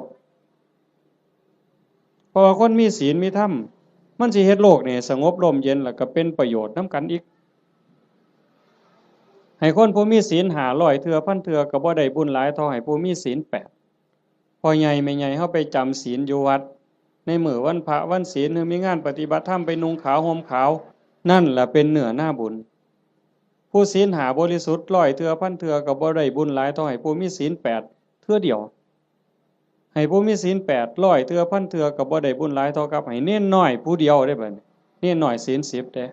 เพราะว่าคนมีศีลมีธรรมมันสิเฮ็ดโลกนี่สงบร่มเย็นแล้วก็เป็นประโยชน์นำกันอีกให้คนผู้มีศีลหาร้อยเทื่อพันเทื่อก็บ่ได้บุญหลายเท่าให้ผู้มีศีล8พ่อใหญ่แม่ใหญ่เฮาไปจำศีลอยู่วัดในมื้อวันพระวันศีลหรือมีงานปฏิบัติธรรมไปนุ่งขาวห่มขาวนั่นแหละเป็นเนื้อหน้าบุญผู้ศีลหาบริสุทธิ์ร้อยเทื่อพันเทื่อก็บ่ได้บุญหลายเท่าให้ผู้มีศีล8เทื่อเดียวให้ผู้มีศีล8ร้อยเทื่อพันเทื่อก็บ่ได้บุญหลายเท่ากับให้เน้นน้อยผู้เดียวได้บัดนี้เน้นน้อยศีล10เด้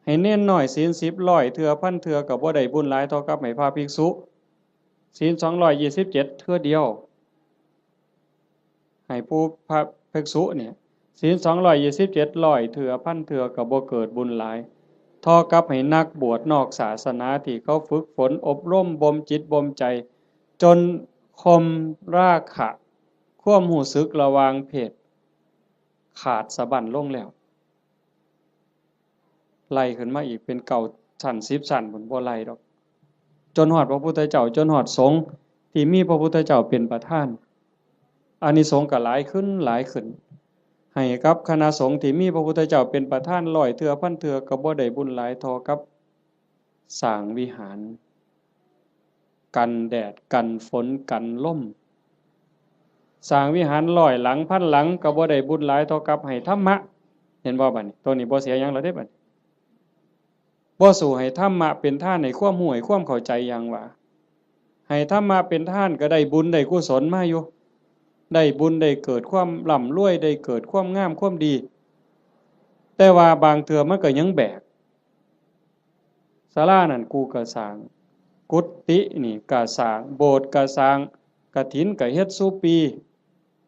ให้เน้นน้อยศีล10ร้อยเทื่อพันเทื่อก็บ่ได้บุญหลายเท่ากับให้พระภิกษุศีล227เทื่อเดียวให้ผู้พระภิกษุเนี่ยศีล227ร้อยเทื่อพันเทื่อก็บ่เกิดบุญหลายเท่ากับให้นักบวชนอกศาสนาที่เขาฝึกฝนอบรมบ่มจิตบ่มใจจนคมราคะความรู้สึกระหว่างเพศขาดสะบั้นลงแล้วไล่ขึ้นมาอีกเป็นเก่าชั้น10ชั้นบนบ่ไล่ดอกจนฮอดพระพุทธเจ้าจนฮอดสงฆ์ที่มีพระพุทธเจ้าเป็นประธานอานิสงส์ก็หลายขึ้นหลายขึ้นให้กับคณะสงฆ์ที่มีพระพุทธเจ้าเป็นประธานร้อยเทื่อพันเทื่อก็บ่ได้บุญหลายเท่ากับสร้างวิหารกันแดดกันฝนกันลมสร้างวิหารร้อยหลังพันหลังก็บ่ได้บุญหลายเท่ากับให้ธรรมะเห็นบ่บัดนี้ตัวนี้บ่เสียหยังแล้วเด้บัดบ่สู้ให้ธรรมะเป็นทานให้ความรู้ให้ความเข้าใจอย่างว่าให้ธรรมะเป็นทานก็ได้บุญได้กุศลมาอยู่ได้บุญได้เกิดความร่ำรวยได้เกิดความงามความดีแต่ว่าบางเทื่อมันก็ยังแบกศาลานั่นกูก็สร้างกุฏินี่ก็สร้างโบสถ์ก็สร้างกฐินก็เฮ็ดซุปี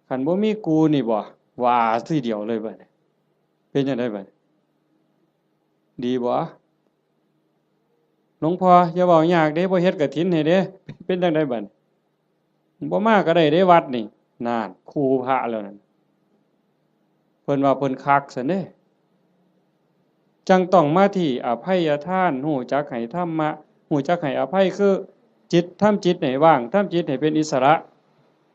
คันบ่มีกูนี่บ่ว่าทีเดียวเลยบัดนี้เป็นจังได๋บัดดีบ่หลวงพ่ออย่าเว้ายากเด้บ่เฮ็ดกฐินให้เด้เป็นจังได๋บัดบ่มาก็ได้เด้วัดนี่นั่นครูพระแล้วนั่นเพิ่นว่าเพิ่นคักซั่นเด้จังต้องมาที่อภัยทานรู้จักให้ธรรมะรู้จักให้อภัยคือจิตทำจิตให้ว่างทำจิตให้เป็นอิสระ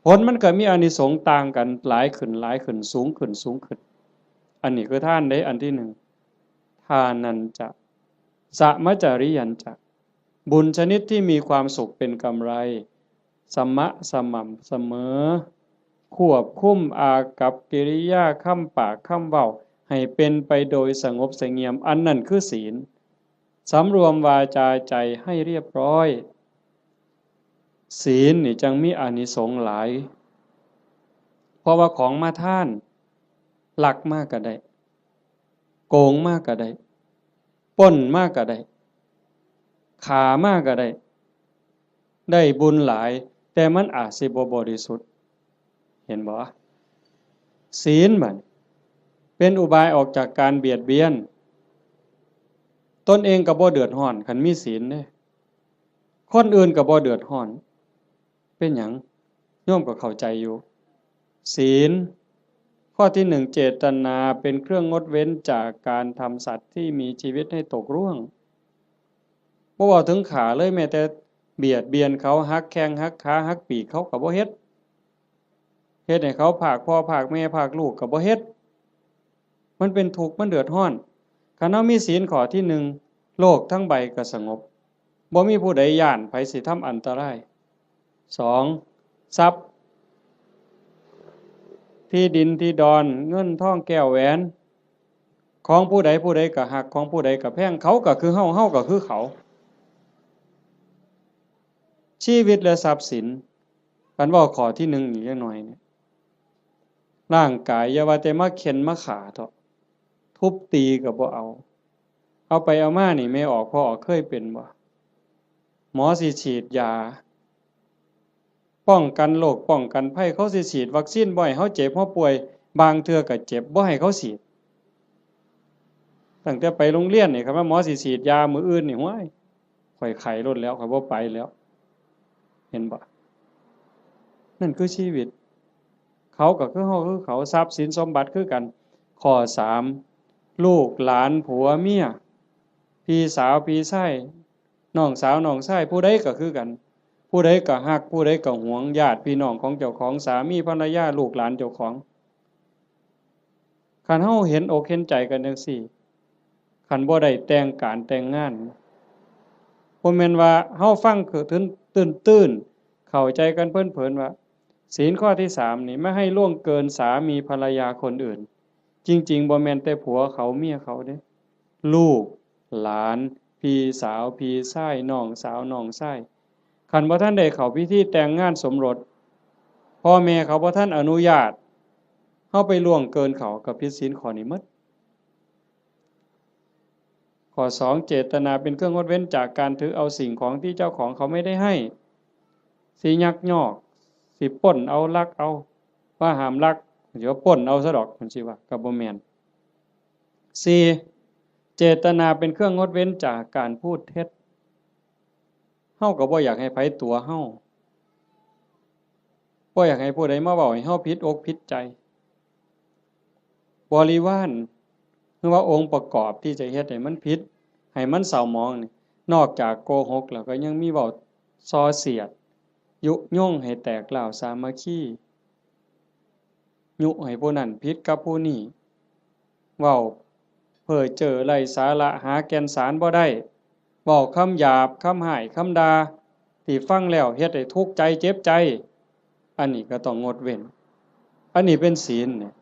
ผลมันก็มีอานิสงส์ต่างกันหลายขึ้นสูงขึ้นอันนี้คือทานเด้อันที่1ทานันจะสมัจจริยันจะบุญชนิดที่มีความสุขเป็นกำไรสม่ำเสมอควบคุมอากัปกิริยาคำปากคำเว้าให้เป็นไปโดยสงบเสงี่ยมอันนั้นคือศีลสำรวมวาจาใจให้เรียบร้อยศีลนี่จังมีอานิสงส์หลายเพราะว่าของมาท่านลักมากก็ได้โกงมากก็ได้ปล้นมากก็ได้ฆ่ามากก็ได้บุญหลายแต่ แต่มันอาจสิบ่บริสุทธิ์เห็นบ่ศีลมันเป็นอุบายออกจากการเบียดเบียนตนเองก็บ่เดือดร้อนคันมีศีลเด้คนอื่นก็บ่เดือดร้อนเป็นหยังโยมก็เข้าใจอยู่ศีลข้อที่หนึ่งเจตนาเป็นเครื่องงดเว้นจากการทำสัตว์ที่มีชีวิตให้ตกร่วงบ่เว้าถึงขาเลยแม้แต่เบียดเบียนเขาหักแข้งหักขาหักปีกเขาก็บ่เฮ็ดให้เขาพากพ่อพากแม่พากลูกก็บ่เฮ็ดมันเป็นทุกข์มันเดือดร้อนคันเฮามีศีลข้อที่หนึ่งโลกทั้งใบก็สงบบ่มีผู้ใดย้านไผสิทำอันตรายสองทรัพย์ที่ดินที่ดอนเงินทองแก้วแหวนของผู้ใดผู้ใดก็หักของผู้ใดก็แพงเขาก็คือเฮาเฮาก็คือเขาชีวิตและทรัพย์สินกันเว้าข้อที่หนึ่งอีกจักหน่อยเนี่ยร่างกายอย่าว่าแต่มาเข็นมาขาเถาะทุบตีก็บ่เอาไปเอามานี่ไม่ออกพอออกเคยเป็นบ่หมอสิฉีดยาป้องกันโรคป้องกันภัยเขาสิฉีดวัคซีนบ่ให้เฮาเจ็บเฮาป่วยบางเทื่อก็เจ็บบ่ให้เขาฉีดตั้งแต่ไปโรงเรียนนี่ครับว่าหมอสิฉีดยามื้ออื่นนี่โอ้ยข่อยไข้ลดแล้วข่อยบ่ไปแล้วเห็นบ่นั่นคือชีวิตเขาก็คือเฮาคือเขาทรัพย์สินสมบัติคือกันข้อ3ลูกหลานผัวเมียพี่สาวพี่ชายน้องสาวน้องชายผู้ใดก็คือกันผู้ใดก็ฮักผู้ใดก็หวงญาติพี่น้องของเจ้าของสามีภรรยาลูกหลานเจ้าของคันเฮาเห็นอกเห็นใจกันจังซี่คันบ่ได้แต่งการแต่งงานบ่แม่นว่าเฮาฟังคือตื้นๆเข้าใจกันเพิ่นๆว่าศีลข้อที่3นี่ไม่ให้ล่วงเกินสามีภรรยาคนอื่นจริงๆบ่แม่นแต่ผัวเขาเมียเขาเด้ลูกหลานพี่สาวพี่ชายน้องสาวน้องชายคันบ่ทันได้เข้าพิธีแต่งงานสมรสพ่อแม่เขาบ่ทันอนุญาตเฮาไปล่วงเกินเขาก็ผิดศีลข้อนี้หมดข้อ2เจตนาเป็นเครื่องงดเว้นจากการถือเอาสิ่งของที่เจ้าของเขาไม่ได้ให้สิยักยอกสิปล้นเอาลักเอาว่าห้ามลักเดี๋ยวปล้นเอาซะดอกจังซี่ว่าก็บ่แม่น4เจตนาเป็นเครื่องงดเว้นจากการพูดเท็จเฮาก็บ่อยากให้ไผตัวเฮาบ่อยากให้ผู้ใดมาเว้าให้เฮาผิดอกผิดใจบริวารหรือว่าองค์ประกอบที่จะเฮ็ดให้มันผิดให้มันเศร้าหมองนี่นอกจากโกหกแล้วก็ยังมีเว้าส่อเสียดยุยงให้แตกร้าวสามัคคียุให้ผู้นั้นผิดกับผู้นี้เว้าเพ้อเจ้อไร้สาระหาแก่นสารบ่ได้เว้าคำหยาบคำห้ายคำด่าที่ฟังแล้วเฮ็ดให้ทุกข์ใจเจ็บใจอันนี้ก็ต้องงดเว้นอันนี้เป็นศีลเนี่ย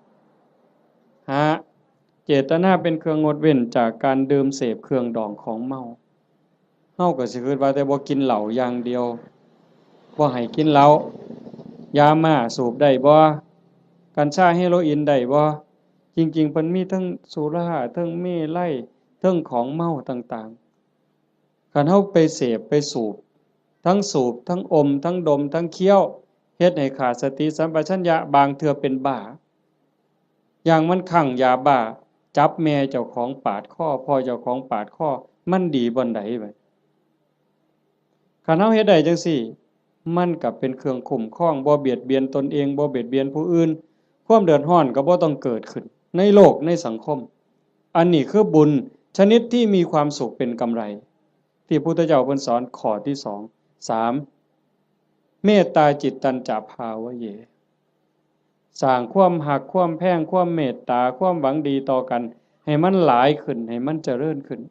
เจตนาเป็นเครื่องงดเว้นจากการดื่มเสพเครื่องดองของเมาเฮาก็สิคิดว่าแต่บ่กินเหล้าอย่างเดียวบ่ให้กินเหล้ายาม่าสูบได้บ่กัญชาเฮโรอีนได้บ่จริงๆเพิ่นมีทั้งสุราทั้งเมลัยทั้งของเมาต่างๆคันเฮาไปเสพไปสูบทั้งอมทั้งดมทั้งเคี้ยวเฮ็ดให้ขาดสติสัมปชัญญะบางเทื่อเป็นบ้าอย่างมันคลั่งยาบ้าจับแม่เจ้าของปาดคอพ่อเจ้าของปาดคอมันดีบ่นใดบัดคันเฮาเฮ็ดได้จังซี่มันก็เป็นเครื่องคุ้มครองบ่เบียดเบียนตนเองบ่เบียดเบียนผู้อื่นความเดือดร้อนก็บ่ต้องเกิดขึ้นในโลกในสังคมอันนี้คือบุญชนิดที่มีความสุขเป็นกำไรที่พุทธเจ้าเพิ่นสอนข้อที่2 3เมตตาจิตตัญจภาวะเยสร้างความหักความแพงความเมตตาความหวังดีต่อกันให้มันหลายขึ้นให้มันเจริญขึ้น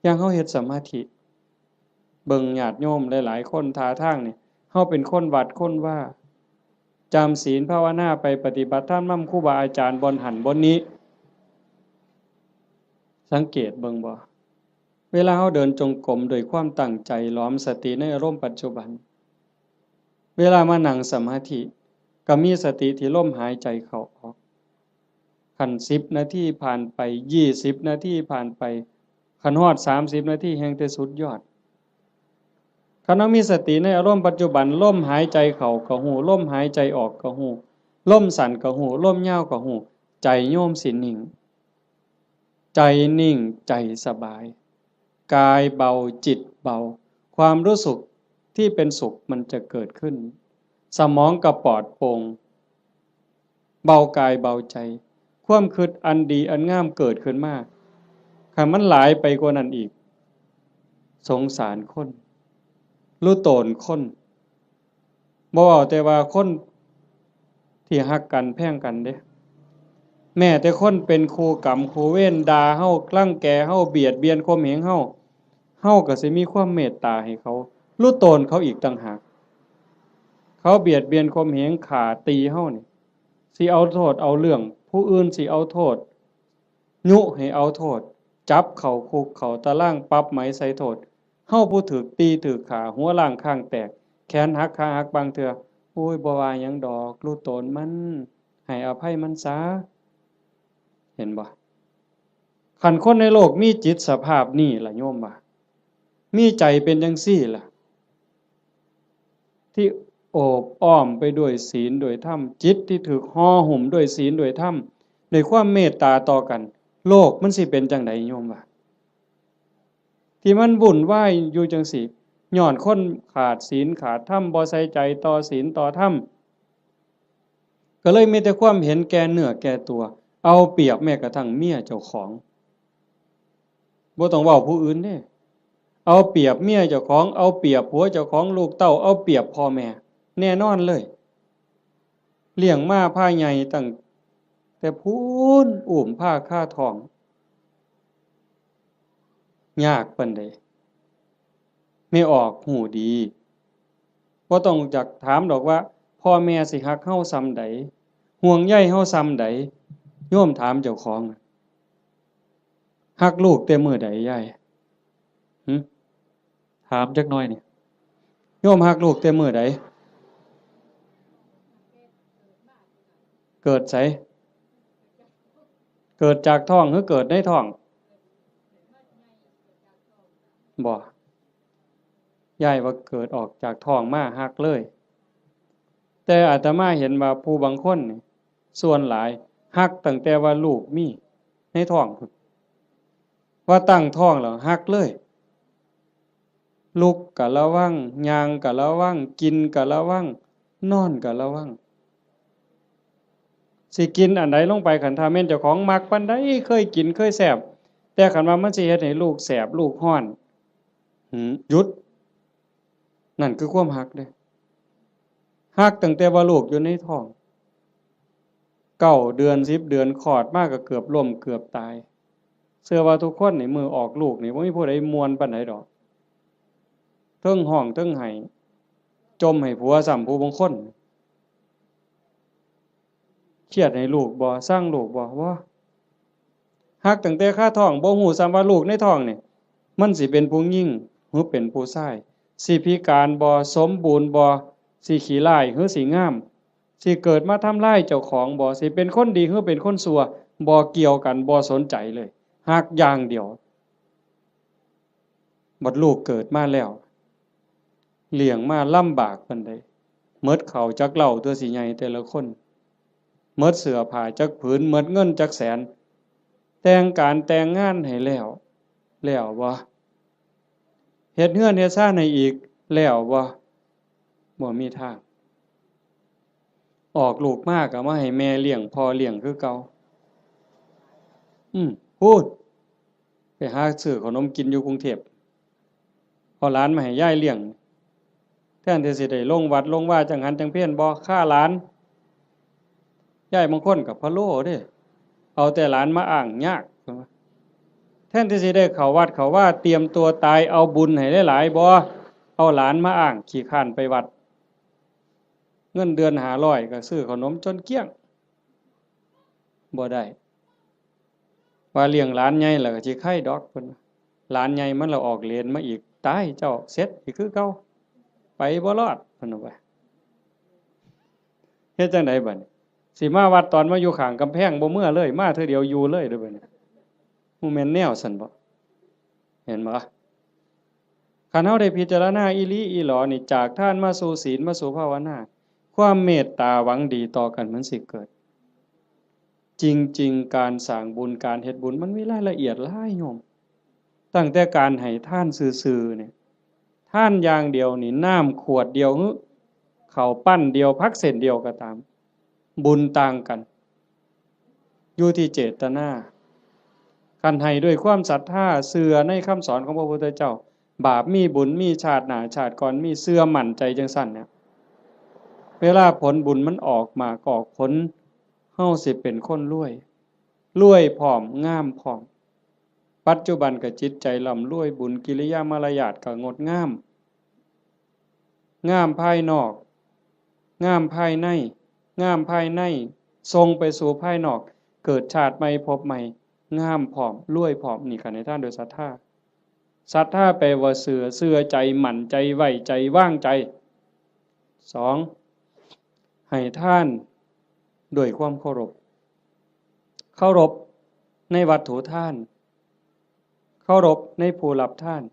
อย่างเฮาเฮ็ดสมาธิเบิ่งญาติโยมหลายๆคนท่าทางนี่เฮาเป็นคนวัดคนว่าจำศีลภาวนาไปปฏิบัติธรรมนำครูบาอาจารย์บนหันบนนี้สังเกตเบิ่งบ่เวลาเฮาเดินจงกรมด้วยความตั้งใจล้อมสติในอารมณ์ปัจจุบันเวลามานั่งสมาธิก็มีสติที่ลมหายใจเข้าออกคัน10นาทีผ่านไป20นาทีผ่านไปคันฮอด30นาทีแห่งแต่สุดยอด คันเฮามีสติในอารมณ์ปัจจุบันลมหายใจเข้าก็ฮู้ลมหายใจออกก็ฮู้ลมสั้นก็ฮู้ลมยาวก็ฮู้ใจโยมสินิ่งใจนิ่งใจสบายกายเบาจิตเบาความรู้สึกที่เป็นสุขมันจะเกิดขึ้นสมองก็ปลอดโปร่งเบากายเบาใจความคิดอันดีอันงามเกิดขึ้นมาคันมันหลายไปกว่านั้นอีกสงสารคนรู้โตนคนบ่เว้าแต่ว่าคนที่ฮักกันแพงกันเด้แม้แต่คนเป็นครูกรรมครูเวรด่าเฮารังแกเฮาเบียดเบียนข่มเหงเฮาก็สิมีความเมตตาให้เขารู้โตนเขาอีกต่างหากเขาเบียดเบียนข่มเหงฆ่าตีเฮานี่สิเอาโทษเอาเรื่องผู้อื่นสิเอาโทษยุให้เอาโทษจับเข้าคุกเข้าตารางปรับไหมใส่โทษเฮาผู้ถูกตีถูกฆ่าหัวล้างข้างแตกแขนหักขาหักบางเทื่อโอ้ยบ่ว่าหยังดอกรู้โตนมันให้อภัยมันซะเห็นบ่คันคนในโลกมีจิตสภาพนี้ล่ะโยมว่ามีใจเป็นจังซี่ล่ะที่โอบอ้อมไปด้วยศีลด้วยธรรมจิตที่ถูกห่อหุ้มด้วยศีลด้วยธรรมด้วยความเมตตาต่อกันโลกมันสิเป็นจังไดโยมว่าที่มันวุ่นวายอยู่จังซี่ย้อนคนขาดศีลขาดธรรมบ่ใส่ใจต่อศีลต่อธรรมก็เลยมีแต่ความเห็นแก่เนื้อแก่ตัวเอาเปรียบแม้กระทั่งเมียเจ้าของบ่ต้องเว้าผู้อื่นเด้เอาเปรียบเมียเจ้าของเอาเปรียบผัวเจ้าของลูกเต้าเอาเปรียบพ่อแม่แน่นอนเลยเลี้ยงมาพาใหญ่ตั้งแต่พูนอุ้มผ้าค่าท้องยากปานใดไม่ออกหูดีบ่ต้องจักถามดอกว่าพ่อแม่สิฮักเฮาส่ำใดห่วงใยเฮาส่ำใดโยมถามเจ้าของฮักลูกแต่มื้อใดยายถามจักหน่อยนี่โยมฮักลูกแต่มื้อใดเกิดไสเกิดจากท้องหรือเกิดในท้องบ่ยายว่าเกิดออกจากท้องมาฮักเลยแต่อาตมาเห็นว่าผู้บางคนนี่ส่วนหลายฮักตั้งแต่ว่าลูกมีในท้องพุ่นว่าตั้งท้องแล้วฮักเลยลุกก็ระวังย่างก็ระวังกินก็ระวังนอนก็ระวังสิกินอันใดลงไปคันถ้าแม่นเจ้าของมักปานใดเคยกินเคยแซ่บแต่คันว่ามันสิเฮ็ดให้ลูกแสบลูกร้อนหยุดนั่นคือความฮักเด้ฮักตั้งแต่ว่าลูกอยู่ในท้อง9 เดือน10 เดือนคลอดมาก็เกือบล้มเกือบตายเชื่อว่าทุกคนนี่มือออกลูกนี่บ่มีผู้ใดม่วนปานใดดอกเทิงห้องเทิงไห้จมให้ผัวซ้ำผู้บางคนเครียดให้ลูกบ่สร้างลูกบ่ว่าฮักตั้งแต่คาท้องบ่ฮู้ซ้ำว่าลูกในท้องนี่มันสิเป็นผู้หญิงหรือเป็นผู้ชายสิพิการบ่สมบูรณ์บ่สิขี้ร้ายหรือสิงามสิเกิดมาทำร้ายเจ้าของบ่สิเป็นคนดีหรือเป็นคนชั่วบ่เกี่ยวกันบ่สนใจเลยฮักอย่างเดียวบัดลูกเกิดมาแล้วเลี้ยงมาลำบากปานใดหมดข้าวจักเหล้าตัวสิใหญ่แต่ละคนหมดเสื้อผ้าจักผืนหมดเงินจักแสนแต่งการแต่งงานให้แล้วบ่เฮ็ดเฮือนเฮ็ดซ่านให้อีกแล้วบ่มีทางออกลูกมาก็มาให้แม่เลี้ยงพ่อเลี้ยงคือเก่าพูดไปหาซื้อขนมกินอยู่กรุงเทพเอาหลานมาให้ยายเลี้ยงแทนที่สิได้ลงวัดลงว่าจังหันจังเพี้ยนบ่ฆ่าหลานยายบางคนก็พะโล้เด้เอาแต่หลานมาอ้างยากแทนที่สิได้เข้าวัดเข้าว่าเตรียมตัวตายเอาบุญให้หลายๆบ่เอาหลานมาอ้างขี้คร้านไปวัดเงินเดือน500ก็ซื้อขนมจนเกลี้ยงบ่ได้ว่าเลี้ยงหลานใหญ่แล้วก็สิไข่ดอกเพิ่นหลานใหญ่มันละออกเลนมาอีกตายเจ้าเสร็จอีกคือเก่าไปบ่รอดเพิ่นว่าเฮ็ดจังได๋บัดนี้สิมาวัดตอนมาอยู่ข้างกำแพงบ่เมื่อเลยมาเทื่อเดียวอยู่เลยเด้อบัดนี้บ่แม่นแนวซั่นบ่เห็นบ่คั คันเฮาได้พิจารณาอีหลีอีหลอนี่จากทานมาสู่ศีลมาสู่ภาวนาความเมตตาหวังดีต่อกันมันสิเกิดจริงๆการสร้างบุญการเฮ็ดบุญมันมีรายละเอียดหลายโยมตั้งแต่การให้ทานซื่อๆเนี่ยทานอย่างเดียวนี่น้ำขวดเดียวข้าวปั้นเดียวผักเส้นเดียวก็ตามบุญต่างกันอยู่ที่เจตนาคันให้ด้วยความศรัทธาเชื่อในคำสอนของพระพุทธเจ้าบาปมีบุญมีชาติหน้าชาติก่อนมีเชื่อมั่นใจจังซั่นเนี่ยเวลาผลบุญมันออกมาก็ออกผลเฮาสิเป็นคนรวยพร้อมงามพร้อมปัจจุบันก็จิตใจร่ำรวยบุญกิริยามารยาทก็งดงามงามภายนอกงามภายในงามภายในทรงไปสู่ภายนอกเกิดชาติใหม่พบใหม่งามพร้อมรวยพร้อมนี่ค่ะในท่านโดยศรัทธาแปลว่าเชื่อใจมั่นใจไว้ใจว่างใจ2ให้ท่านด้วยความเคารพในวัตถุท่านเคารพในผู้รับท่าน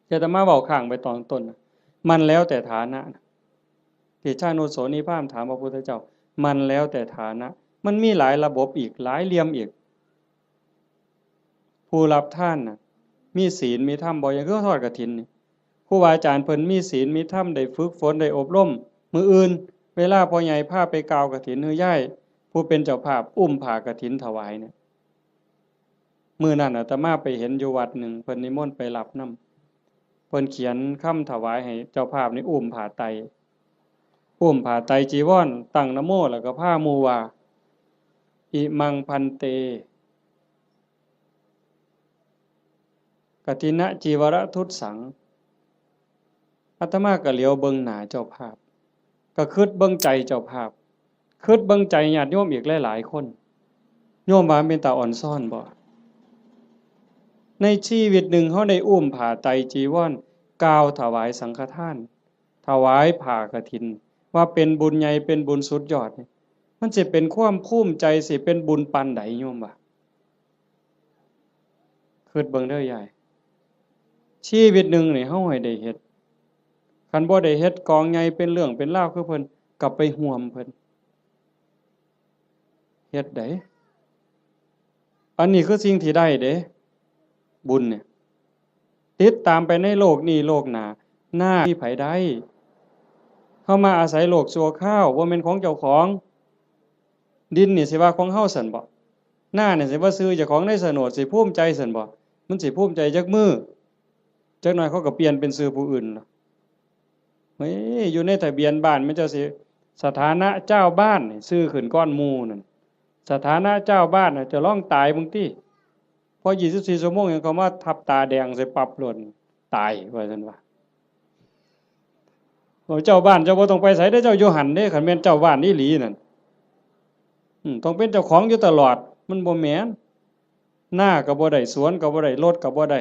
จะมาเว้าข้างไปตอนต้นมันแล้วแต่ฐานะที่ชาโนโสนิพามถามพระพุทธเจ้ามันแล้วแต่ฐานะมันมีหลายระบบอีกหลายเหลี่ยมอีกผู้รับท่านน่ะมีศีลมีธรรมบ่อย่างคือทอดกฐินนี่ครูบาอาจารย์เพิ่นมีศีลมีธรรมได้ฝึกฝนได้อบรมมื้ออื่นเวลาพ่อใหญ่พาไปกาวกฐินฮือย่ายผู้เป็นเจ้าภาพอุ้มผ้ากฐินถวายเนี่ยมื้อนั้นอาตมาไปเห็นอยู่วัดหนึ่งเพิ่นนิมนต์ไปรับนำเพิ่นเขียนคำถวายให้เจ้าภาพนี่อุ้มผ้าไตรจีวรตั้งนะโมแล้วก็พาหมู่ว่าอิมังพันเตกฐินะจีวรทุตสังอาตมาก็เหลียวเบิ่งหน้าเจ้าภาพก็คิดเบิ่งใจเจ้าภาพคิดเบิ่งใจญาติโยมอีกหลายๆคนโยมว่าเป็นตาอ่อนซ่อนบ่ในชีวิตหนึ่งเฮาได้อุ้มผ้าไตรจีวรกล่าวถวายสังฆทานถวายผ้ากฐินว่าเป็นบุญใหญ่เป็นบุญสุดยอดมันสิเป็นความภูมิใจสิเป็นบุญปานใดโยมว่าคิดเบิ่งเด้อยายชีวิตหนึ่งนี่เฮาให้ได้เฮ็ดคันบ่ได้เฮ็ดกองใหญ่เป็นเรื่องเป็นราวคือเพิ่นกลับไปห่วมเพิ่นเฮ็ดได้อันนี้คือสิ่งที่ได้เด้บุญเนี่ยติดตามไปในโลกนี้โลกหน้าหน้าที่ไผได้เฮามาอาศัยโลกชั่วคราวบ่แม่นของเจ้าของดินนี่สิว่าของเฮาซั่นบ่หน้านี่สิว่าซื้อเจ้าของในโฉนดสิภูมิใจซั่นบ่มันสิภูมิใจจักมื้อจักหน่อยเขาก็เปลี่ยนเป็นชื่อผู้อื่นล่ะเฮ้ยอยู่ในทะเบียนบ้านมันจะสิสถานะเจ้าบ้านนี่ชื่อขึ้นก้อนหมู่นั่นสถานะเจ้าบ้านน่ะจะร้องตายมึงติพอ24ชั่วโมงยังเขามาทับตาแดงใส่ปรับหล่นตายว่าซั่นว่าเจ้าบ้านเจ้าบ่ต้องไปไสเด้อเจ้าอยู่หั่นเด้คันแม่นเจ้าบ้านอีหลีนั่นต้องเป็นเจ้าของอยู่ตลอดมันบ่แม่นหน้าก็บ่ได้สวนก็บ่ได้รถก็บ่ได้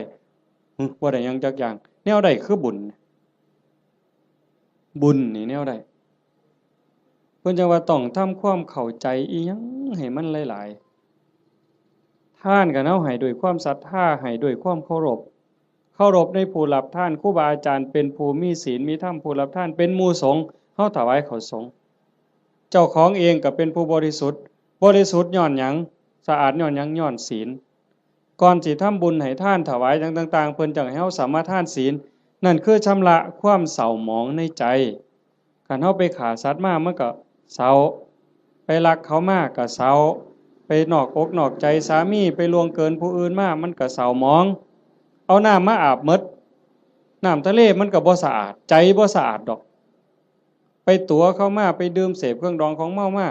บ่ได้หยังจักอย่างแนวใดคือบุญนี่แนวใดเพิ่นจังว่าต้องทำความเข้าใจอีหยังให้มันหลายๆทานก็เฮาให้ด้วยความศรัทธาให้ด้วยความเคารพในผู้รับทานครูบาอาจารย์เป็นผู้มีศีลมีธรรมผู้รับทานเป็นหมู่สงฆ์เฮาถวายข้าวสงฆ์เจ้าของเองก็เป็นผู้บริสุทธิ์ย้อนหยังสะอาดย้อนหยังย้อนศีลก่อนสิทำบุญให้ทานถวายต่างๆเพิ่นจังให้เฮาสามารถทานศีลนั่นคือชำระความเศร้าหมองในใจคันเฮาไปฆ่าสัตว์มามันก็เศร้าไปลักเขามาก็เศร้าไปนอกอกนอกใจสามีไปล่วงเกินผู้อื่นมามันก็เศร้าหมองเอาน้ำมาอาบหมดน้ำทะเลมันก็บ่สะอาดใจบ่สะอาดดอกไปตั๋วเข้ามาไปดื่มเสพเครื่องดองของเมามา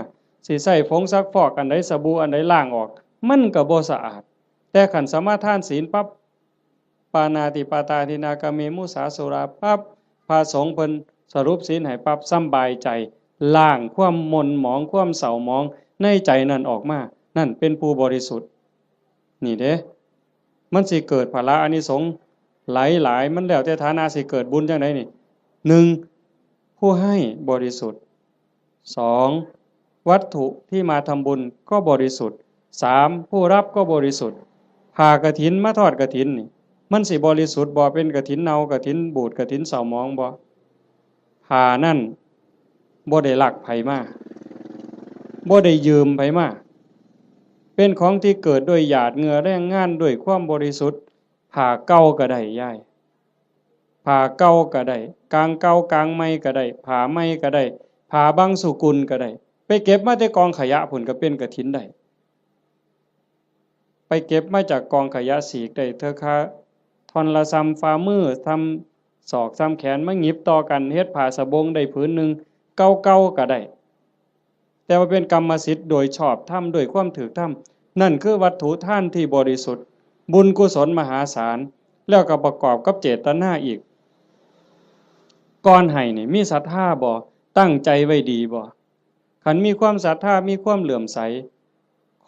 สิใช้ผงซักฟอกอันใดสบู่อันใดล้างออกมันก็บ่สะอาดแต่คันสมาทานศีลปั๊บปานาติปาตาทินากาเมมุสาสุราปั๊บพระสงฆ์เพิ่นสรุปศีลให้ปั๊บสำบายใจล้างความหม่นหมองความเศร้าหมองในใจนั่นออกมานั่นเป็นผู้บริสุทธิ์นี่เด้มันสิเกิดพละอานิสงส์หลายๆมันแล้วแต่ฐานะสิเกิดบุญจังได๋นี่1ผู้ให้บริสุทธิ์2วัตถุที่มาทำบุญก็บริสุทธิ์3ผู้รับก็บริสุทธิ์ผ้ากฐินมาทอดกฐินนี่ มันสิบริสุทธิ์บ่เป็นกฐินเน่ากฐินบูดกฐินเศร้าหมองบ่ผ้านั่นบ่ได้ลักไผมาบ่ได้ยืมไผมาเป็นของที่เกิดด้วยหยาดเหงื่อแรงงานด้วยความบริสุทธิ์ผ้าเก่าก็ได้ยายผ้าเก่าก็ได้กางเก่ากางใหม่ก็ได้ผ้าใหม่ก็ได้ผ้าบางสุกุลก็ได้ไปเก็บมาแต่กองขยะพุ่นก็เป็นกฐินได้ไปเก็บมาจากกองขยะสีกได้เธอค่ะท่อนละซ้ำฝ่ามือทำศอกซ้ำแขนมาหยิบต่อกันเฮ็ดผ้าสบงได้ผืนหนึ่งเก่าๆก็ได้แต่ว่าเป็นกรรมสิทธิ์โดยชอบธรรมโดยความถูกธรรมนั่นคือวัตถุท่านที่บริสุทธิ์บุญกุศลมหาศาลแล้วก็ประกอบกับเจตนาอีกก่อนให้นี่มีศรัทธาบ่ตั้งใจไว้ดีบ่คันมีความศรัทธามีความเหลื่อมใส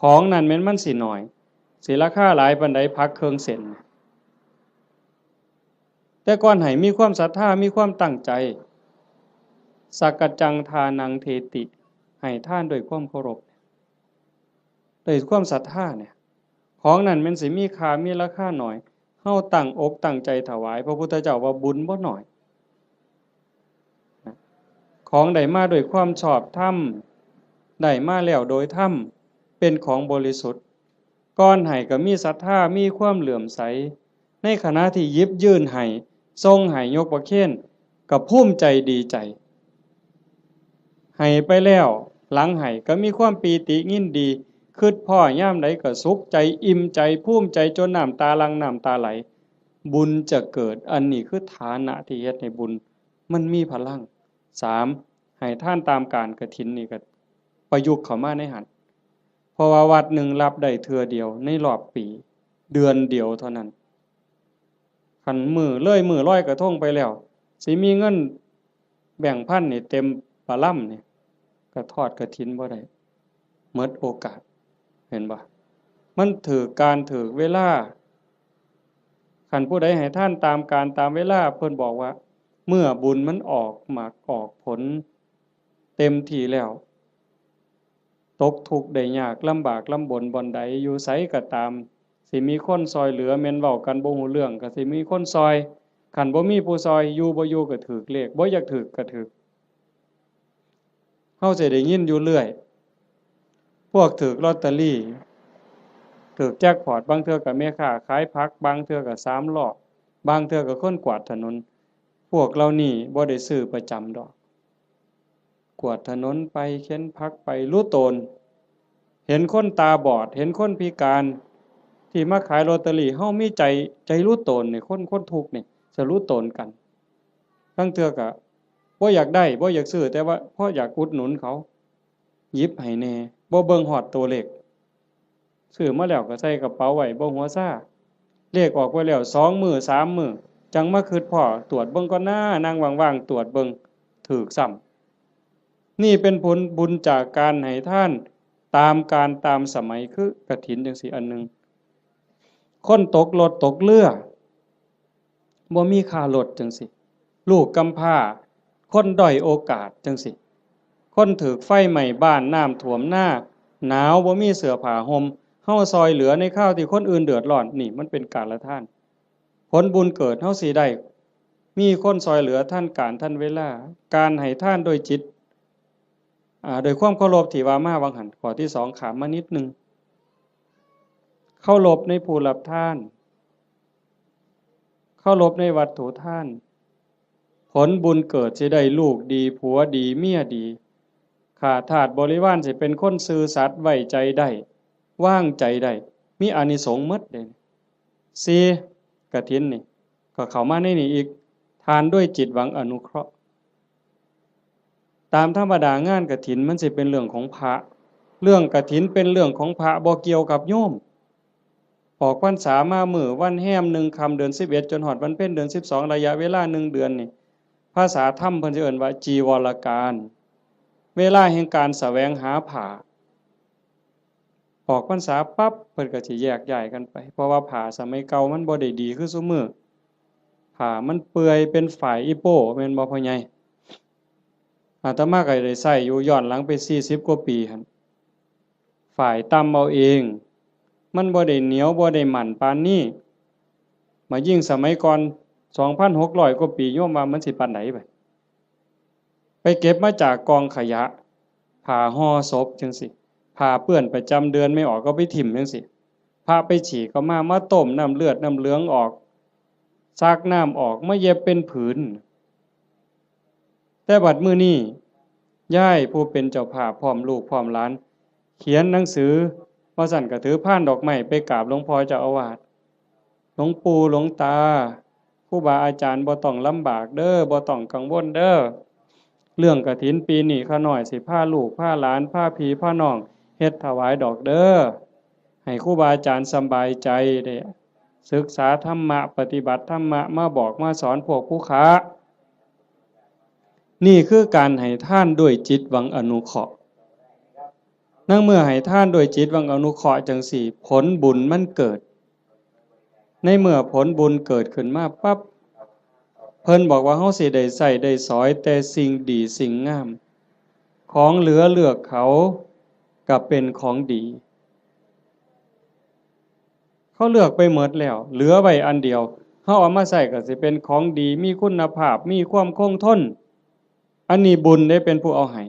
ของนั้นแม้นมันสิน้อยสิราคาหลายปานใดพักเครื่องเส้นแต่ก่อนให้มีความศรัทธามีความตั้งใจสักกจังทานังเทติให้ท่านด้วยความเคารพด้วยความศรัทธาเนี่ยของนั้นมันสิมีค่ามีราคาหน่อยเฮาตั้งอกตั้งใจถวายพระพุทธเจ้าว่าบุญบ่น้อยของได้มาด้วยความชอบธรรมได้มาแล้วโดยธรรมเป็นของบริสุทธิ์ก่อนให้ก็มีศรัทธามีความเหลื่อมใสในขณะที่ยิบยื่นให้ทรงให้ยกประเคนก็ภูมิใจดีใจให้ไปแล้วหลังให้ก็มีความปีติยินดีคิดพ่อย่ามใดก็สุขใจอิ่มใจภูมิใจจนน้ำตาลังน้ำตาไหลบุญจะเกิดอันนี้คือฐานะที่เฮ็ดให้บุญมันมีพลัง3ให้ท่านตามการกฐินนี่ก็ประยุกต์เข้ามาในหันเพราะว่าวัดหนึ่งรับได้เทื่อเดียวในรอบปีเดือนเดียวเท่านั้นคันมือร้อยกระทงไปแล้วสิมีเงินแบ่งพันนี่เต็มปะล่ำนี่ก็ทอดกฐินบ่ได้หมดโอกาสเห็นบ่มันถือการถือเวลาคันผู้ใดให้ท่านตามการตามเวลาเพิ่นบอกว่าเมื่อบุญมันออกหมากออกผลเต็มที่แล้วตกทุกข์ได้ยากลำบากลำบนบ่อนใดอยู่ไสก็ตามสิมีคนซอยเหลือแม่นเว้ากันบ่ฮู้เรื่องก็สิมีคนซอยคันบ่มีผู้ซอยอยู่บ่อยู่ก็ถูกเลขบ่อยากถูกก็ถูกเฮาสิได้ยินอยู่เรื่อยพวกถูกลอตเตอรี่ถูกแจ็คพอตบางเทื่อก็แม่ค้าขายผักบางเทื่อก็3ล้อบางเทื่อก็คนกวาดถนนพวกเรานี่บ่ได้ซื้อประจำดอกกวาดถนนไปเข็นผักไปรู้ตนเห็นคนตาบอดเห็นคนพิการที่มาขายลอตเตอรี่เฮามีใจรู้ตนนี่คนทุกข์นี่จะรู้ตนกันบางเทื่อก็บ่อยากได้บ่อยากซื้อแต่ว่าเพราะอยากอุดหนุนเขาหยิบให้แน่บ่เบิ่งฮอดตัวเลขซื้อมาแล้วก็ใส่กระเป๋าไว้บ่หัวซ่าเลขออกไว้แล้ว2 มื้อ3 มื้อจังมาคิดพ้อตรวจเบิ่งก่อนหน้านั่งว่างๆตรวจเบิ่งถูกซ้ำนี่เป็นผลบุญจากการให้ท่านตามการตามสมัยคือกฐินจังซี่อันนึงคนตกรถตกเรือบ่มีค่ารถจังซี่ลูกกำพร้าคนด้อยโอกาสจังซี่คนถูกไฟไหม้บ้านน้ำท่วมหน้าหนาวบ่มีเสื้อผ้าห่มเฮาซอยเหลือในข้าวที่คนอื่นเดือดร้อนนี่มันเป็นการละท่านผลบุญเกิดเฮาสิได้มีคนซอยเหลือท่านการท่านเวลาการให้ท่านโดยจิตโดยความเคารพที่ว่ามาวังหันข้อที่2ขามมานิดนึงเคารพในผู้รับทานเคารพในวัตถุทานผลบุญเกิดสิได้ลูกดีผัวดีเมียดีข้าทาสบริวารสิเป็นคนซื่อสัตย์ไว้ใจได้วางใจได้มีอานิสงส์หมดเด้4กฐินนี่ก็เข้ามาในนี่อีกทานด้วยจิตหวังอนุเคราะห์ตามธรรมดางานกฐินมันสิเป็นเรื่องของพระเรื่องกฐินเป็นเรื่องของพระบ่เกี่ยวกับโยมออกพรรษามามื้อวันแฮม1ค่ำเดือน11จนฮอดวันเพ็ญเดือน12ระยะเวลา1เดือนนี่ภาษาธรรมเพิ่นสิเอิ้นว่าจีวรการเวลาแห่งการแสวงหาผ้าออกพรรษาปั๊บเพิ่นก็สิแยกย้ายกันไปเพราะว่าผ้าสมัยเก่ามันบ่ได้ดีคือซุมื้อผ้ามันเปื่อยเป็นฝ่ายอีโป้แม่นบ่พ่อใหญ่อาตมาก็ได้ใช้อยู่ย้อนหลังไป40กว่าปีหั่นฝ่ายตำเอาเองมันบ่ได้เหนียวบ่ได้หมั่นปานนี้ มายิ่งสมัยก่อน 2,600 กว่าปีโยมว่ามันสิปานไหนไปเก็บมาจากกองขยะผ้าห่อศพจังสิผ้าเปื้อนประจำเดือนไม่ออกก็ไปถิ่มจังสิผ้าไปฉีกก็มาต้มน้ำเลือดน้ำเหลืองออกซักน้ำออกมาเย็บเป็นผืนแต่บัดมื้อนี้ย่ายผู้เป็นเจ้าภาพพร้อมลูกพร้อมหลานเขียนหนังสือว่าสั่นก็ถือพานดอกไม้ไปกราบหลวงพ่อเจ้าอาวาสหลวงปู่หลวงตาครูบาอาจารย์บ่ต้องลำบากเด้อบ่ต้องกังวลเด้อเรื่องกฐินปีนี้ข้าน้อยสิพาลูกพาหลานพาพี่พาน้องเฮ็ดถวายดอกเด้อให้ครูบาอาจารย์สบายใจได้ศึกษาธรรมะปฏิบัติธรรมะมาบอกมาสอนพวกผู้ค้านี่คือการให้ท่านด้วยจิตหวังอนุเคราะห์นั่งเมื่อให้ท่านด้วยจิตหวังอนุเคราะห์จังสี่ผลบุญมันเกิดในเมื่อผลบุญเกิดขึ้นมาปั๊บเพิ่นบอกว่าเฮาสิได้ใส่ได้สอยแต่สิ่งดีสิ่งงามของเหลือเลือกเขาก็เป็นของดีเขาเลือกไปหมดแล้วเหลือไว้อันเดียวเฮาเอามาใส่ก็สิเป็นของดีมีคุณภาพมีความคงทนอันนี้บุญได้เป็นผู้เอาให้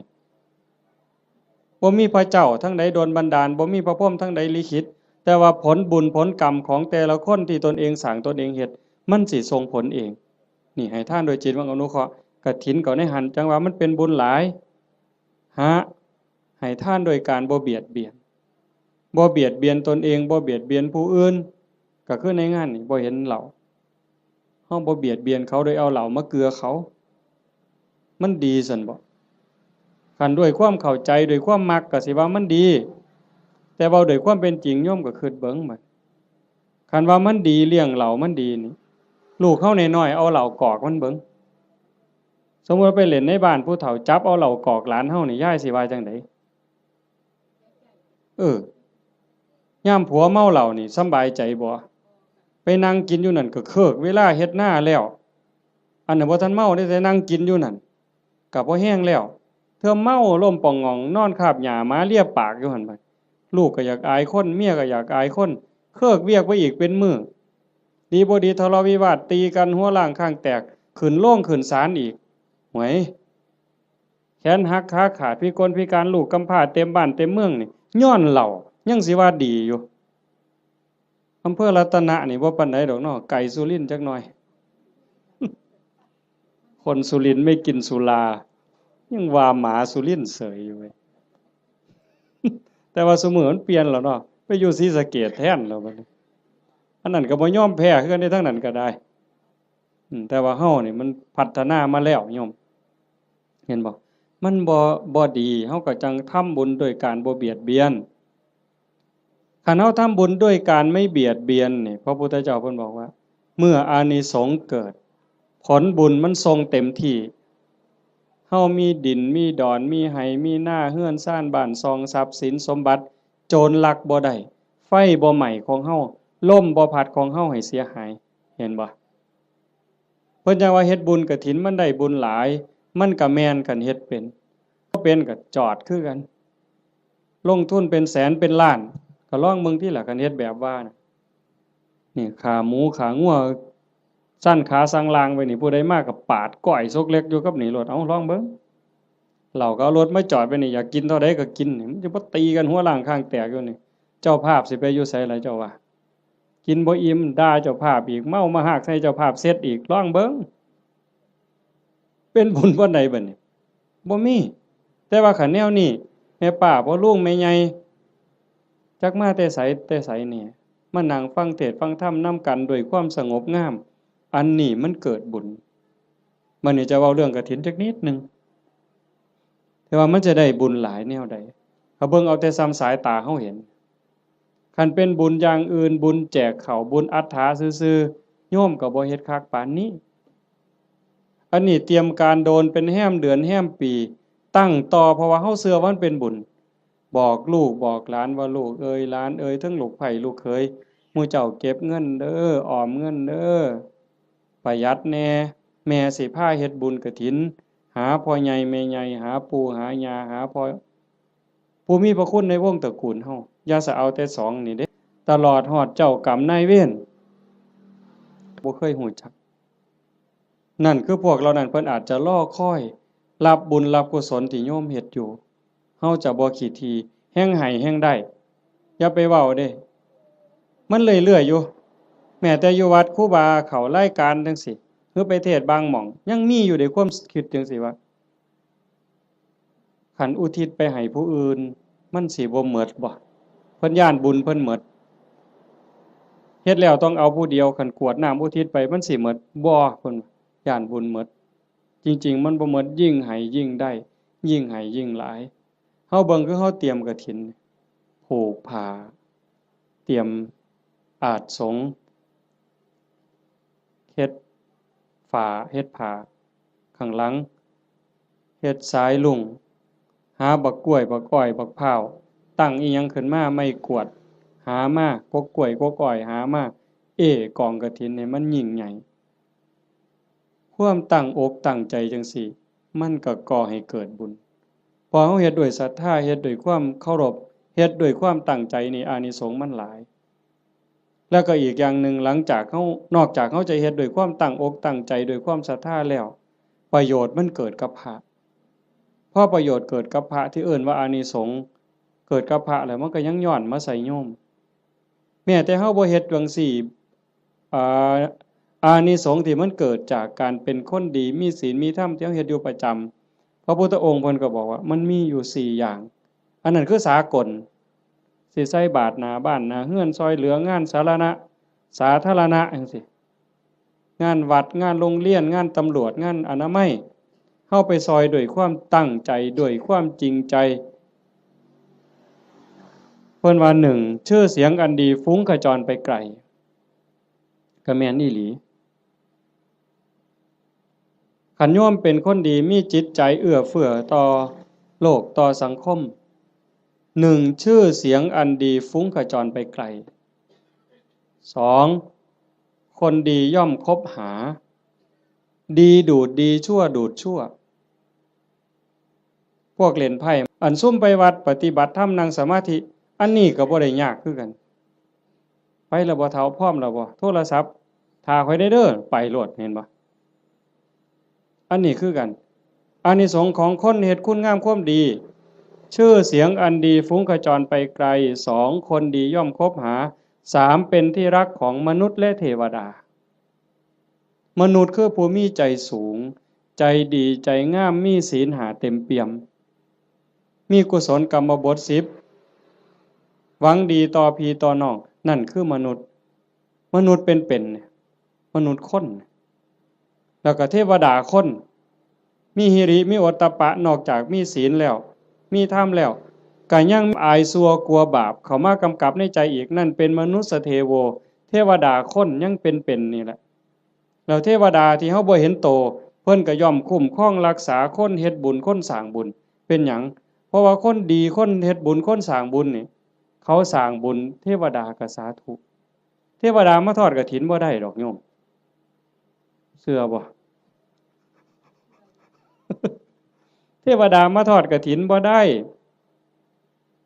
บ่มีพระเจ้าทั้งใดโดนบันดาลบ่มีพระพรหมทั้งใดลิขิตแต่ว่าผลบุญผลกรรมของแต่ละคนที่ตนเองสร้างตนเองเฮ็ดมันสิส่งผลเองนี่ให้ท่านโดยจิตหวังอนุเคราะห์กฐินก็ในหันจังว่ามันเป็นบุญหลายให้ท่านโดยการบ่เบียดเบียนตนเองบ่เบียดเบียนผู้อื่นก็คือในงานนี่บ่เห็นเหล้าเฮาบ่เบียดเบียนเขาโดยเอาเหล้ามาเกลือเขามันดีซั่นบ่คันด้วยความเข้าใจด้วยความมักก็สิว่ามันดีแต่เว้าด้วยความเป็นจริงโยมก็คิดเบิ่งบัดคันว่ามันดีเลี้ยงเหล้ามันดีนี่ลูกเฮาน้อยๆเอาเหล้ากอกมันเบิ่งสมมุติไปเล่นในบ้านผู้เฒ่าจับเอาเหล้ากอกหลานเฮานี่ยายสิว่าจังได๋ยามผัวเมาเหล้านี่สำบายใจบ่ไปนั่งกินอยู่นั่นก็เคิกเวลาเฮ็ดหน้าแล้วอันนั้นบ่ทันเมาได้แต่นั่งกินอยู่นั่นก็บ่แห้งแล้วเธอเมาล้มป่องงองนอนคาบหญ้าหมาเลียปากอยู่หั่นบัดลูกก็อยากอายคนเมียก็อยากอายคนเคิกเวียกไปอีกเป็นมื้อดีบ่ดีทะเลาะวิวาทตีกันหัวล้างข้างแตกขึ้นโรงขึ้นศาลอีกหวยแขนหักขาขาดพิกลพิการลูกกำพร้าเต็มบ้านเต็มเมืองนี่ย้อนเหล้ายังสิว่าดีอยู่อำเภอรัตนะนี่บ่ปานใดดอกเนาะไก่สุรินทร์จักหน่อยคนสุรินทร์ไม่กินสุรายังว่าหมาสุรินทร์เสยอยู่เว้ยแต่ว่าซุมื้อมันเปลี่ยนแล้วเนาะไปอยู่ศรีสะเกษแทนแล้วบัดนี้อันนั้นก็บ่ยอมแพ้คือกันในทางนั้นก็ได้แต่ว่าเฮานี่มันพัฒนามาแล้วโยมเห็นบ่มันบ่ดีเฮาก็จังทำบุญโดยการบ่เบียดเบียนคันเฮาทำบุญด้วยการไม่เบียดเบียนนี่พระพุทธเจ้าเพิ่นบอกว่าเมื่ออานิสงส์เกิดผลบุญมันทรงเต็มที่เฮามีดินมีดอนมีไหมีหน้าเฮือนซ่านบ้านซองทรัพย์สินสมบัติโจรลักบ่ได้ไฟบ่ไหม้ของเฮาลมบ่พัดของเฮาให้เสียหายเห็นบ่เพิ่นจังว่าเฮ็ดบุญกฐินมันได้บุญหลายมันก็แม่นกันเฮ็ดเป็นบ่เป็นก็จอดคือกันลงทุนเป็นแสนเป็นล้านก็ลองเบิ่งที่ล่ะกันเฮ็ดแบบว่าน่ะนี่ขาหมูขางัวสั้นขาสังลางไว้นี่ผู้ใดมาก็ปาดก้อยซกเล็กอยู่กับนี่รถเอาลองเบิ่งเราก็เอารถมาจอดไว้นี่อยากกินเท่าใดก็กินนี่มันจะบ่ตีกันหัวล้างข้างแตกอยู่นี่เจ้าภาพสิไปอยู่ไสล่ะเจ้าว่ากินบ่อิ่มด่าเจ้าภาพอีกเมามาหากใส่เจ้าภาพเสร็จอีกลองเบิ่งเป็นบุญบ่ใดบัดนี้บ่มีแต่ว่าคันแนวนี้แม่ป้าพ่อลุงแม่ใหญ่จักมาแต่ไสนี่มานั่งฟังเทศน์ฟังธรรมนำกันด้วยความสงบงามอันนี้มันเกิดบุญมื้อนี้จะเว้าเรื่องกฐินจักนิดนึงแต่ว่ามันจะได้บุญหลายแนวใดเขาเบิ่งเอาแต่ซ้ำสายตาเฮาเห็นคันเป็นบุญอย่างอื่นบุญแจกข้าวบุญอัฏฐาซื่อๆโยมก็บ่เฮ็ดคักปานนี้อันนี้เตรียมการโดนเป็นแห้มเดือนแห้มปีตั้งต่อเพราะว่าเฮาเชื่อว่ามันเป็นบุญบอกลูกบอกหลานว่าลูกเอ้ยหลานเอ้ยทั้งลูกไผ่ลูกเขยหมู่เจ้าเก็บเงินเด้อออมเงินเด้อประหยัดแน่แม่สิพาเฮ็ดบุญกฐินหาพ่อใหญ่แม่ใหญ่หาปู่หาย่าหาพ่อผู้มีพระคุณในวงตระกูลเฮาอย่าสะเอาแต่สองนี่เด้ตลอดฮอดเจ้ากรรมนายเวร บ่เคยฮู้จักนั่นคือพวกเรานั้นเพิ่นอาจจะรอคอยรับบุญรับกุศลที่โยมเฮ็ดอยู่เฮาจะบ่ขี้ทีแฮ่งให้แฮ่งได้อย่าไปเว้าเด้มันเรื่อยๆอยู่แม้แต่อยู่วัดครูบาเขารายการจังซี่หรือไปเทศน์บางหม่องยังมีอยู่ในความคิดจังซี่ว่าคันอุทิศไปให้ผู้อื่นมันสิบ่หมดบ่เพิ่นย้านบุญเพิ่นหมดเฮ็ดแล้วต้องเอาผู้เดียวคันกรวดน้ำอุทิศไปมันสิหมดบ่เพิ่นย้านบุญหมดจริงๆมันบ่หมดยิ่งให้ยิ่งได้ยิ่งให้ยิ่งหลายเฮาเบิ่งคือเฮาเตรียมกฐินผูกผ้าเตรียมอาสงฆ์เฮ็ดฝาเฮ็ดผ้าข้างหลังเฮ็ดสายลุงหาบักกล้วยบักอ้อยบักพร้าวตั้งอีหยังขึ้นมาไม่กวดหามากกกล้วยกกอ้อยหามากองกฐินนี่มันยิ่งใหญ่ความตั้งอกตั้งใจจังซี่มันก็ก่อให้เกิดบุญพอเฮาเฮ็ดด้วยศรัทธาเฮ็ดด้วยความเคารพเฮ็ดด้วยความตั้งใจนี่อานิสงส์มันหลายแล้วก็อีกอย่างหนึ่งหลังจากเฮานอกจากเฮาจะเฮ็ดด้วยความตั้งอกตั้งใจด้วยความศรัทธาแล้วประโยชน์มันเกิดกับพระพอประโยชน์เกิดกับพระที่เอิ้นว่าอานิสงส์เกิดกับพระแล้วมันก็ยังย้อนมาใส่โยมแม้แต่เฮาบ่เฮ็ดจังซี่อ่าอานิสงส์ที่มันเกิดจากการเป็นคนดีมีศีลมีธรรมที่เฮาเฮ็ดอยู่ประจำพระพุทธองค์เพิ่นก็บอกว่ามันมีอยู่4อย่างอันนั้นคือสากลสิใส่บาตรหน้าบ้านหน้าเรือนซอยเหลืองานสาธารณะจังซี่งานวัดงานโรงเรียนงานตำรวจงานอนามัยเฮาไปซอยด้วยความตั้งใจด้วยความจริงใจเพิ่นว่า1ชื่อเสียงอันดีฟุ้งกระจรไปไกลก็แม่นอีหลีคันโยมเป็นคนดีมีจิตใจเอื้อเฟื้อต่อโลกต่อสังคม1ชื่อเสียงอันดีฟุ้งกระจรไปไกล2คนดีย่อมคบหาดีดูดดีชั่วดูดชั่วพวกเล่นไพ่อันซุ่มไปวัดปฏิบัติธรรมนั่งสมาธิอันนี้ก็บ่ได้ยากคือกันไปแล้วบ่เฒ่าพร้อมแล้วบ่โทรศัพท์ถ้าค่อยได้เด้อไปโลดเห็นบ่อันนี้คือกันอานิสงส์ของคนเฮ็ดคุณงามความดีชื่อเสียงอันดีฟุ้งกระจรไปไกล2คนดีย่อมคบหา3เป็นที่รักของมนุษย์และเทวดามนุษย์คือผู้มีใจสูงใจดีใจงามมีศีล5เต็มเปี่ยมมีกุศลกรรมบท10หวังดีต่อพี่ต่อน้องนั่นคือมนุษย์เป็นมนุษย์คนแล้วก็เทวดาคนมีหิริมีโอตตัปปะนอกจากมีศีลแล้วมีธรรมแล้วก็ยังอายซัวกลัวบาปเข้ามากำกับในใจอีกนั่นเป็นมนุษย์เทโวเทวดาคนยังเป็นนี่แหละแล้วเทวดาที่เฮาบ่เห็นโตเพิ่นก็ย่อมคุ้มครองรักษาคนเฮ็ดบุญคนสร้างบุญเป็นหยังเพราะว่าคนดีคนเฮ็ดบุญคนสร้างบุญนี่เขาสร้างบุญเทวดาก็สาธุเทวดามาทอดกฐินบ่ได้ดอกโยมเชื่อบ่ เทวดามาทอดกฐินบ่ได้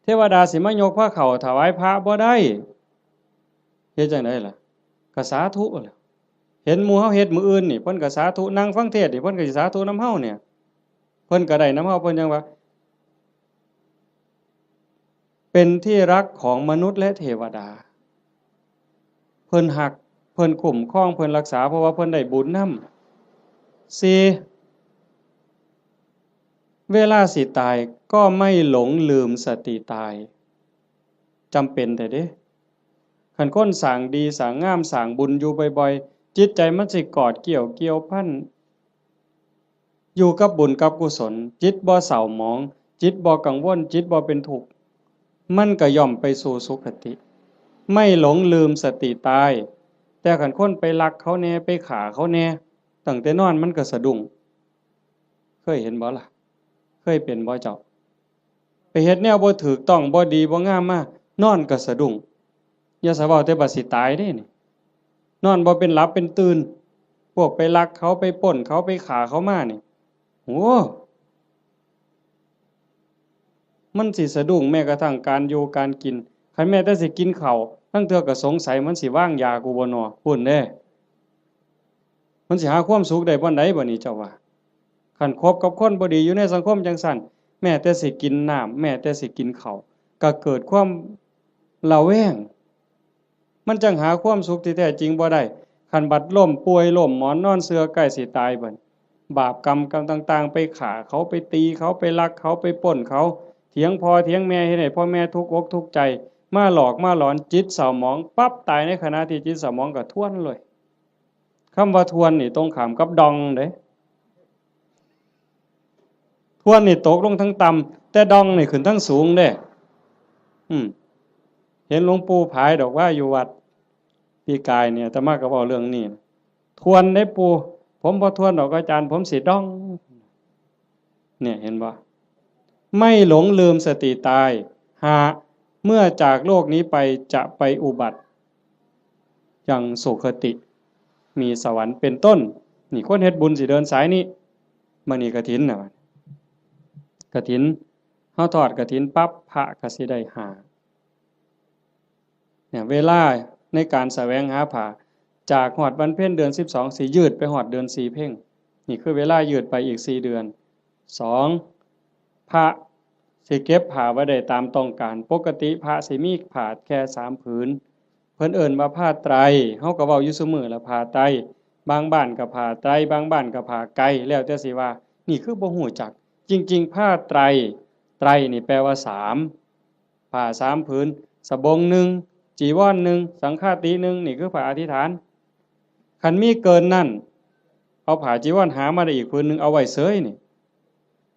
เทวดาสิมายกผ้าเขาถวายพระบ่ได้เฮ็ดจังได๋ล่ะก็สาธุล่ะเห็นหมู่เฮาเฮ็ดมื้ออื่นนี่เพิ่นก็สาธุนั่งฟังเทศน์นี่เพิ่นก็สิสาธุนำเฮาเนี่ยเพิ่นก็ได้นำเฮาเพิ่นจังว่าเป็นที่รักของมนุษย์และเทวดาเพิ่นฮักเพิ่นคุ้มครองเพิ่นรักษาเพราะว่าเพิ่นได้บุญนำ4เวลาสิตายก็ไม่หลงลืมสติตายจำเป็นแต่เด้คันคนสร้างดีสร้างงามสร้างบุญอยู่บ่อยๆจิตใจมันสิกอดเกี่ยวพันอยู่กับบุญกับกุศลจิตบ่เศร้าหมองจิตบ่กังวลจิตบ่เป็นทุกข์มันก็ย่อมไปสู่สุคติไม่หลงลืมสติตายแต่คันคนไปลักเขาแน่ไปฆ่าเขาแน่ตั้งแต่นอนมันก็สะดุ้งเคยเห็นบ่ล่ะเคยเป็นบ่เจ้าไปเฮ็ดแนวบ่ถูกต้องบ่ดีบ่งามมานอนก็สะดุ้งอย่าสะเว้าแต่บัดสิตายเด้นี่นอนบ่เป็นหลับเป็นตื่นพวกไปลักเขาไปปล้นเขาไปฆ่าเขามานี่โอ้มันสิสะดุ้งแม้กระทั่งการอยู่การกินคันแม้แต่สิกินข้าวทั้งเทื่อก็สงสัยมันสิวางยากูบ่น้อพู้นเด้ มันสิหาความสุขได้บ่ใดบ่นี่เจ้าว่าคันคบกับคนบ่ดีอยู่ในสังคมจังซั่นแม้แต่สิกินน้ำแม้แต่สิกินข้าวก็เกิดความระแวงมันจังหาความสุขที่แท้จริงบ่ได้คันบัดล้มป่วยล้มหมอนนอนเสือใกล้สิตายเบิดบาปกรรมต่างๆไปฆ่าเขาไปตีเขาไปลักเขาไปปล้นเขาเถียงพ่อเถียงแม่เฮ็ดให้พ่อแม่ทุกข์อกทุกข์ใจมาหลอกมาหลอนจิตเศร้าหมองปั๊บตายในขณะที่จิตเศร้าหมองก็ทวนเลยคำว่าทวนนี่ตรงข้ามกับดองเด้ทวนนี่ตกลงทั้งต่ำแต่ดองนี่ขึ้นทั้งสูงเด้เห็นหลวงปู่ผายดอกว่าอยู่วัดปีกายเนี่ยอาตมาก็เว้าเรื่องนี้ทวนได้ปู่ผมบ่ทวนดอกอาจารย์ผมสิดองเนี่ยเห็นบ่ไม่หลงลืมสติตายหาเมื่อจากโลกนี้ไปจะไปอุบัติยังสุคติมีสวรรค์เป็นต้นนี่คนเฮ็ดบุญสิเดินสายนี้มื้อนี้กฐินน่ะกฐินเฮาทอดกฐินปั๊บพระก็สิได้หาเนี่ยเวลาในการแสวงหาผ้าจากฮอดวันเพ็ญเดือน12สิยืดไปฮอดเดือน4เพ็งนี่คือเวลายืดไปอีก4เดือน2พระสิเก็บผ้าไว้ได้ตามต้องการปกติพระสิมีผ้าแค่3ผืนเพิ่นเอิ้นว่าผ้าไตรเฮาก็เว้าอยู่ซุมื้อละผ้าไตรบางบ้านก็ผ้าไตรบางบ้านก็ผ้าไกแล้วแต่สิว่านี่คือบ่ฮู้จักจริงๆผ้าไตรไตรนี่แปลว่า3ผ้า3ผืนสบง1จีวร1สังฆาติ1นี่คือผ้าอธิษฐานคันมีเกินนั่นเอาผ้าจีวรหามาได้อีกผืนนึงเอาไว้เสยนี่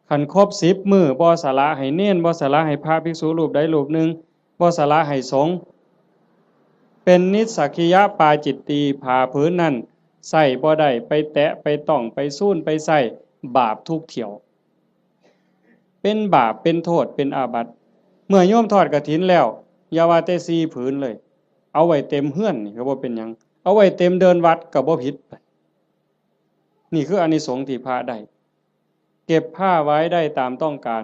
คันครบ10มื้อบ่สละให้เณรบ่สละให้พระภิกษุรูปใดรูปหนึ่งบ่สละให้สงฆ์เป็นนิสสักขิยปาจิตตีผ้าผืนนั้นใส่บ่ได้ไปแตะไปต้องไปสู้นไปใส่บาปทุกเที่ยวเป็นบาปเป็นโทษเป็นอาบัติเมื่อโยมทอดกฐินแล้วอย่าว่าแต่4ผืนเลยเอาไว้เต็มเฮือนนี่ก็บ่เป็นหยังเอาไว้เต็มเดินวัดก็บ่ผิดนี่คืออานิสงส์ที่พระได้เก็บผ้าไว้ได้ตามต้องการ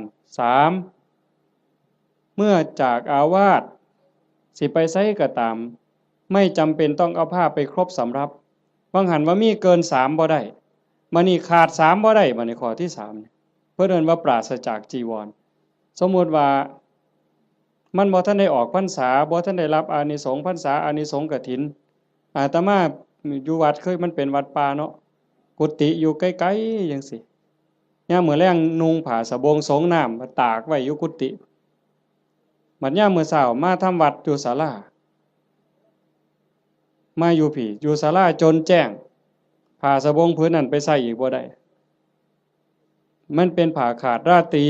3เมื่อจากอาวาสสิไปไสก็ตามไม่จำเป็นต้องเอาผ้าไปครบสำรับบางหันว่ามีเกิน3บ่ได้มื้อนี้ขาด3บ่ได้บัดนี้ข้อที่3เพิ่นเอิ้นว่าปราศจากจีวรสมมุติว่ามันบ่ทันได้ออกพรรษาบ่ทันได้รับอานิสงส์พรรษาอานิสงส์กฐินอาตมาอยู่วัดเคยมันเป็นวัดป่าเนาะกุฏิอยู่ไกลๆจังซี่ยามมื้อแลงนุ่งผ้าสบงสงน้ำมาตากไว้อยู่กุฏิบัดยามมื้อเช้ามาทำวัดอยู่ศาลามาอยู่พี่อยู่ศาลาจนแจ้งผ้าสบงผืนนั้นไปใส่อีกบ่ได้มันเป็นผ้าขาดราตรี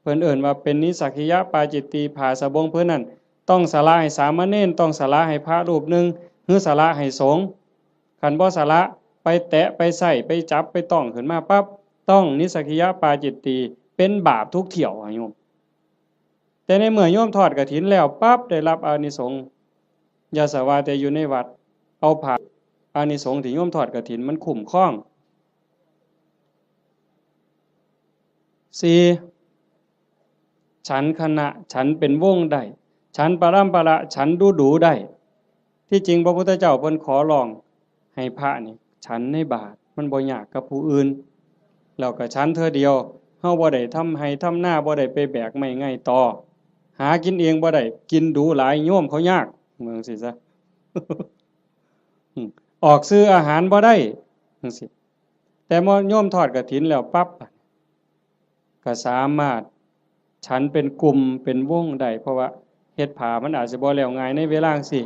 เพิ่นเอิ้นว่าเป็นนิสสักขิยปาจิตตีผ้าสบงผืนนั้นต้องสละให้สามเณรต้องสละให้พระรูปหนึ่งหรือสละให้สงฆ์คันบ่สละไปแตะไปใส่ไปจับไปต้องขึ้นมาปั๊บต้องนิสสักขิยปาจิตตีเป็นบาปทุกเที่ยวโยมแต่ในเมื่อโยมทอดกฐินแล้วปั๊บได้รับอานิสงส์อย่าสว่าแต่อยู่ในวัดเอาผ้าอานิสงส์ที่โยมทอดกฐินมันคุ้มครอง4ฉันคณะฉันเป็นวงได้ฉันปรัมประฉันดูได้ที่จริงพระพุทธเจ้าเพิ่นขอร้องให้พระนี่ฉันในบาตรมันบ่ยากกับผู้อื่นแล้วก็ฉันเทื่อเดียวเฮาบ่ได้ทำให้ทำหน้าบ่ได้ไปแบกไม้ไงต่อหากินเองบ่ได้กินดูหลายโยมเขายากเมืองสิซะ ออกซื้ออาหารบ่ได้จังซี่แต่เมื่อโยมทอดกฐินแล้วปั๊บก็สามารถฉันเป็นกลุ่มเป็นวงได้เพราะว่าเฮ็ดผ้ามันอาจสิบ่แล้วง่ายในเวลาจังซี่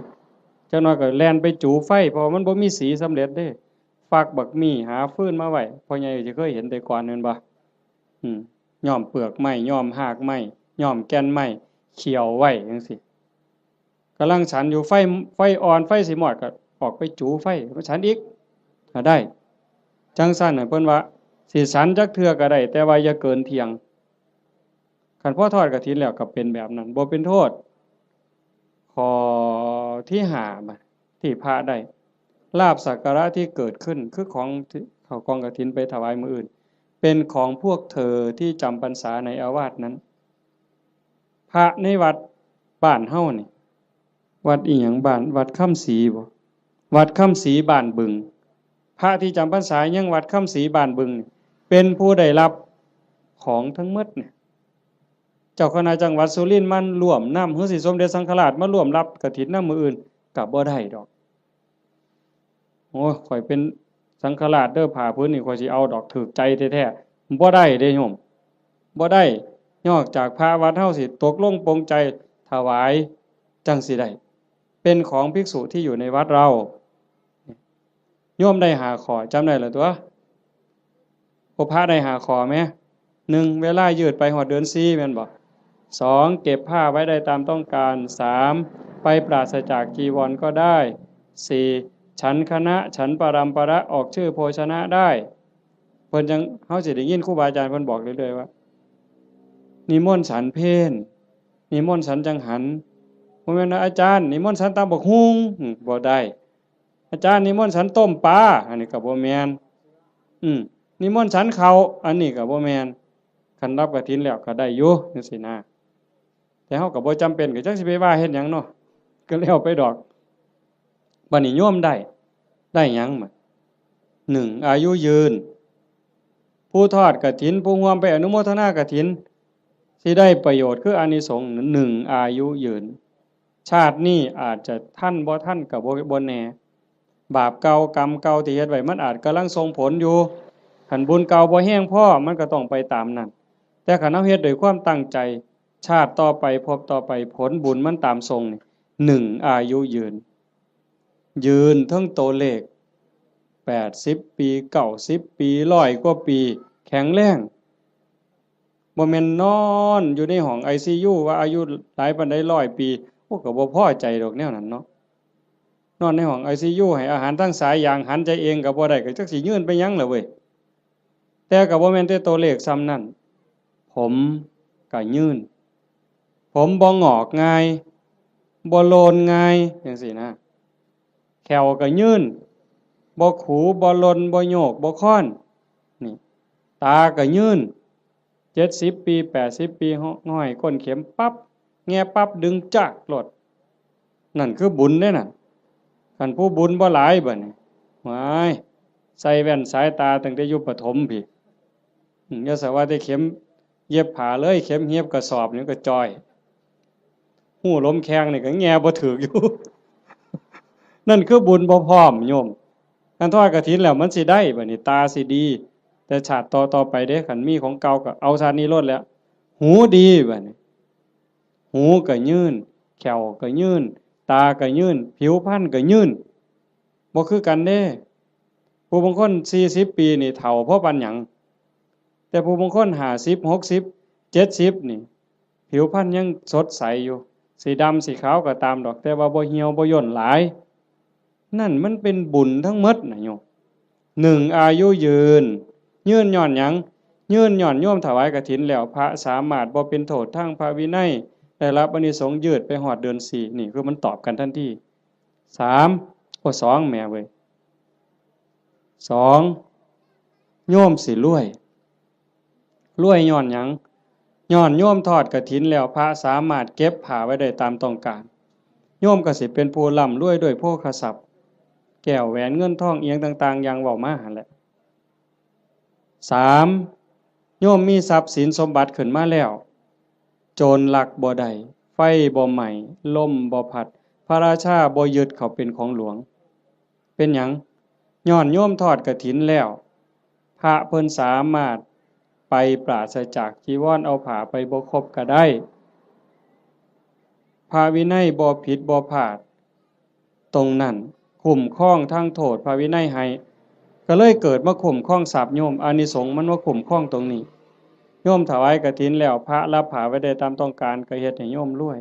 จักหน่อยก็แล่นไปจูไฟเพราะมันบ่มีสีสำเร็จเด้ฟักบักมี่หาฟืนมาไว้พ่อใหญ่สิเคยเห็นแต่ก่อนแม่นบ่ย้อมเปลือกไม้ย้อมหากไม้ย้อมแก่นไม้เขี่ยวไว้จังซี่กำลังฉันอยู่ไฟอ่อนไฟสิมอดก็ออกไปจูไฟมาฉันอีกก็ได้จังซั่นน่ะเพิ่นว่าสิฉันจักเทื่อก็ได้แต่ว่าอย่าเกินเที่ยงคันพอทอดกฐินแล้วก็เป็นแบบนั้นบ่เป็นโทษข้อที่5บัดที่พระได้ลาภสักการะที่เกิดขึ้นคือของเขากองกฐินไปถวายมื้ออื่นเป็นของพวกเธอที่จำพรรษาในอาวาสนั้นพระในวัดบ้านเฮานี่วัดอีหยังบ้านวัดค่ำศรีบ่วัดค่ำศรีบ้านบึง พระที่จำพรรษายังวัดค่ำศรีบ้านบึงเป็นผู้ได้รับของทั้งหมดเนี่ยเจ้าคณะจังหวัดสุรินทร์มันร่วมนำหรือสิสมเด็จสังฆราชมาร่วมรับกฐินนำมื้ออื่นก็บ่ได้ดอกโอ้ข่อยเป็นสังฆราชเด้อผ้าพื้นนี่ข่อยสิเอาดอกถูกใจแท้ๆบ่ได้เด้โยมบ่ได้นอกจากพระวัดเฮาสิตกลงปรงใจถวายจังสิได้เป็นของภิกษุที่อยู่ในวัดเราโยมได้หาขอจำได้เหรอตัวพระได้หาขอไหม1เวลายืดไปหอดเดือน4แม่นบ่2เก็บผ้าไว้ได้ตามต้องการ3ไปปราศจากจีวรก็ได้4ฉันคณะฉันปรัมประออกชื่อโภชนะได้เพิ่นจังเฮาสิได้ยินครูบาอาจารย์เพิ่นบอกเรื่อยๆว่านิมนต์ฉันเพลนิมนต์ฉันจังหันบ่แม่นอาจารย์นิมนต์ฉันตำบักหุ่งบ่ได้อาจารย์นิมนต์ฉันต้มปลาอันนี้ก็บ่แม่นนิมนต์ฉันข้าวอันนี้ก็บ่แม่นคันรับกฐินแล้วก็ได้อยู่จังซี่นะแต่เฮาก็บ่จำเป็นก็จักสิไปว่าเฮ็ดหยังเนาะก็แล้วไปดอกบัดนี้โยมได้หยังมา1อายุยืนผู้ทอดกฐินผู้ร่วมไปอนุโมทนากฐินสิได้ประโยชน์คืออานิสงส์1อายุยืนชาตินี้อาจจะท่านบ่ท่านก็บ่แน่บาปเก่ากรรมเก่าที่เฮ็ดไว้มันอาจกำลังส่งผลอยู่คันบุญเก่าบ่แห้งพอมันก็ต้องไปตามนั้นแต่คันเฮาเฮ็ดด้วยความตั้งใจชาติต่อไปพบต่อไปผลบุญมันตามทรงนี่1อายุยืนทั้งตัวเลข80ปี90ปี100กว่าปีแข็งแรงบ่แม่นนอนอยู่ในห้อง ICU ว่าอายุหลายปานใด100ปีพวกก็บ่พอใจดอกแนวนั้นเนาะนอนในห้อง ICU ให้อาหารทั้งสายอย่างหันใจเองก็บ่ได้ก็จักสิยืนไปหยังล่ะเว้ยแต่ก็บ่แม่นแต่ตัวเลขซ้ำนั้นผมก็ยืนผมบ่งอกง่ายบ่โลนง่ายจังซี่นะแขวก็ยืนบ่ขูบ่ลนบ่โยกบ่ค้อนนี่ตาก็ยืน70ปี80ปีห้อยก้นเข็มปั๊บแง่ปั๊บดึงจักโลดนั่นคือบุญเด้น่ะคันผู้บุญบ่หลายบัดนี้หวายใส่แว่นสายตาตั้งแต่อยู่ประถมพี่อย่าสว่าแต่เข็มเย็บผ้าเลยเข็มเย็บกระสอบนี่ก็จ้อยหูล้มแข้งนี่ก็แง่บ่ถึกอยู่ นั่นคือบุญบ่พร้อมโยมคันทอดกฐินแล้วมันสิได้บัดนี้ตาสิดีแต่ชาติต่อไปเด้คันมีของเก่าก็เอาชาตินี้ลดแล้วหูดีบัดนี้หูก็ยืนแขวก็ยืนตาก็ยืนผิวพรรณก็ยืนบ่คือกันเด้ผู้บางคน40ปีนี่เฒ่าเพราะปานหยังแต่ผู้บางคน50 60 70นี่ผิวพรรณยังสดใสอยู่สีดำสีขาวก็ตามดอกแต่ว่าบ่เหี่ยวบ่ย่นหลายนั่นมันเป็นบุญทั้งหมดน่ะโยม1อายุยืนย้อนหยังยืนย้อนโยมถวายกฐินแล้วพระสามารถบ่เป็นโทษทางพระวินัยได้รับอานิสงส์ยืดไปฮอดเดือน4นี่คือมันตอบกันทันที2แม่เว้ย2โยมสิรวยย้อนหยังย้อนโยมทอดกฐินแล้วพระสามารถเก็บผ้าไว้ได้ตามต้องการโยมก็สิเป็นผู้ร่ำรวยด้วยโภคทรัพย์แก้วแหวนเงินทองเอียงต่างๆอย่างเว้ามาหั่นแหละ3โยมมีทรัพย์สินสมบัติขึ้นมาแล้วโจรลักบ่ได้ไฟบ่ไหม้ลมบ่พัดพระราชาบ่ยึดเขาเป็นของหลวงเป็นหยังย้อนโยมทอดกฐินแล้วพระเพิ่นสามารถไปปราศจากจีวรเอาผ้าไปบ่ครบก็ได้พระวินัยบ่ผิดบ่พลาดตรงนั้นคุ้มครองทางโทษพระวินัยให้ก็เลยเกิดมาคุ้มครองทรัพย์โยมอานิสงส์มันว่าคุ้มครองตรงนี้โยมถวายกฐินแล้วพระรับผ้าไว้ได้ตามต้องการก็เฮ็ดให้โยมรวย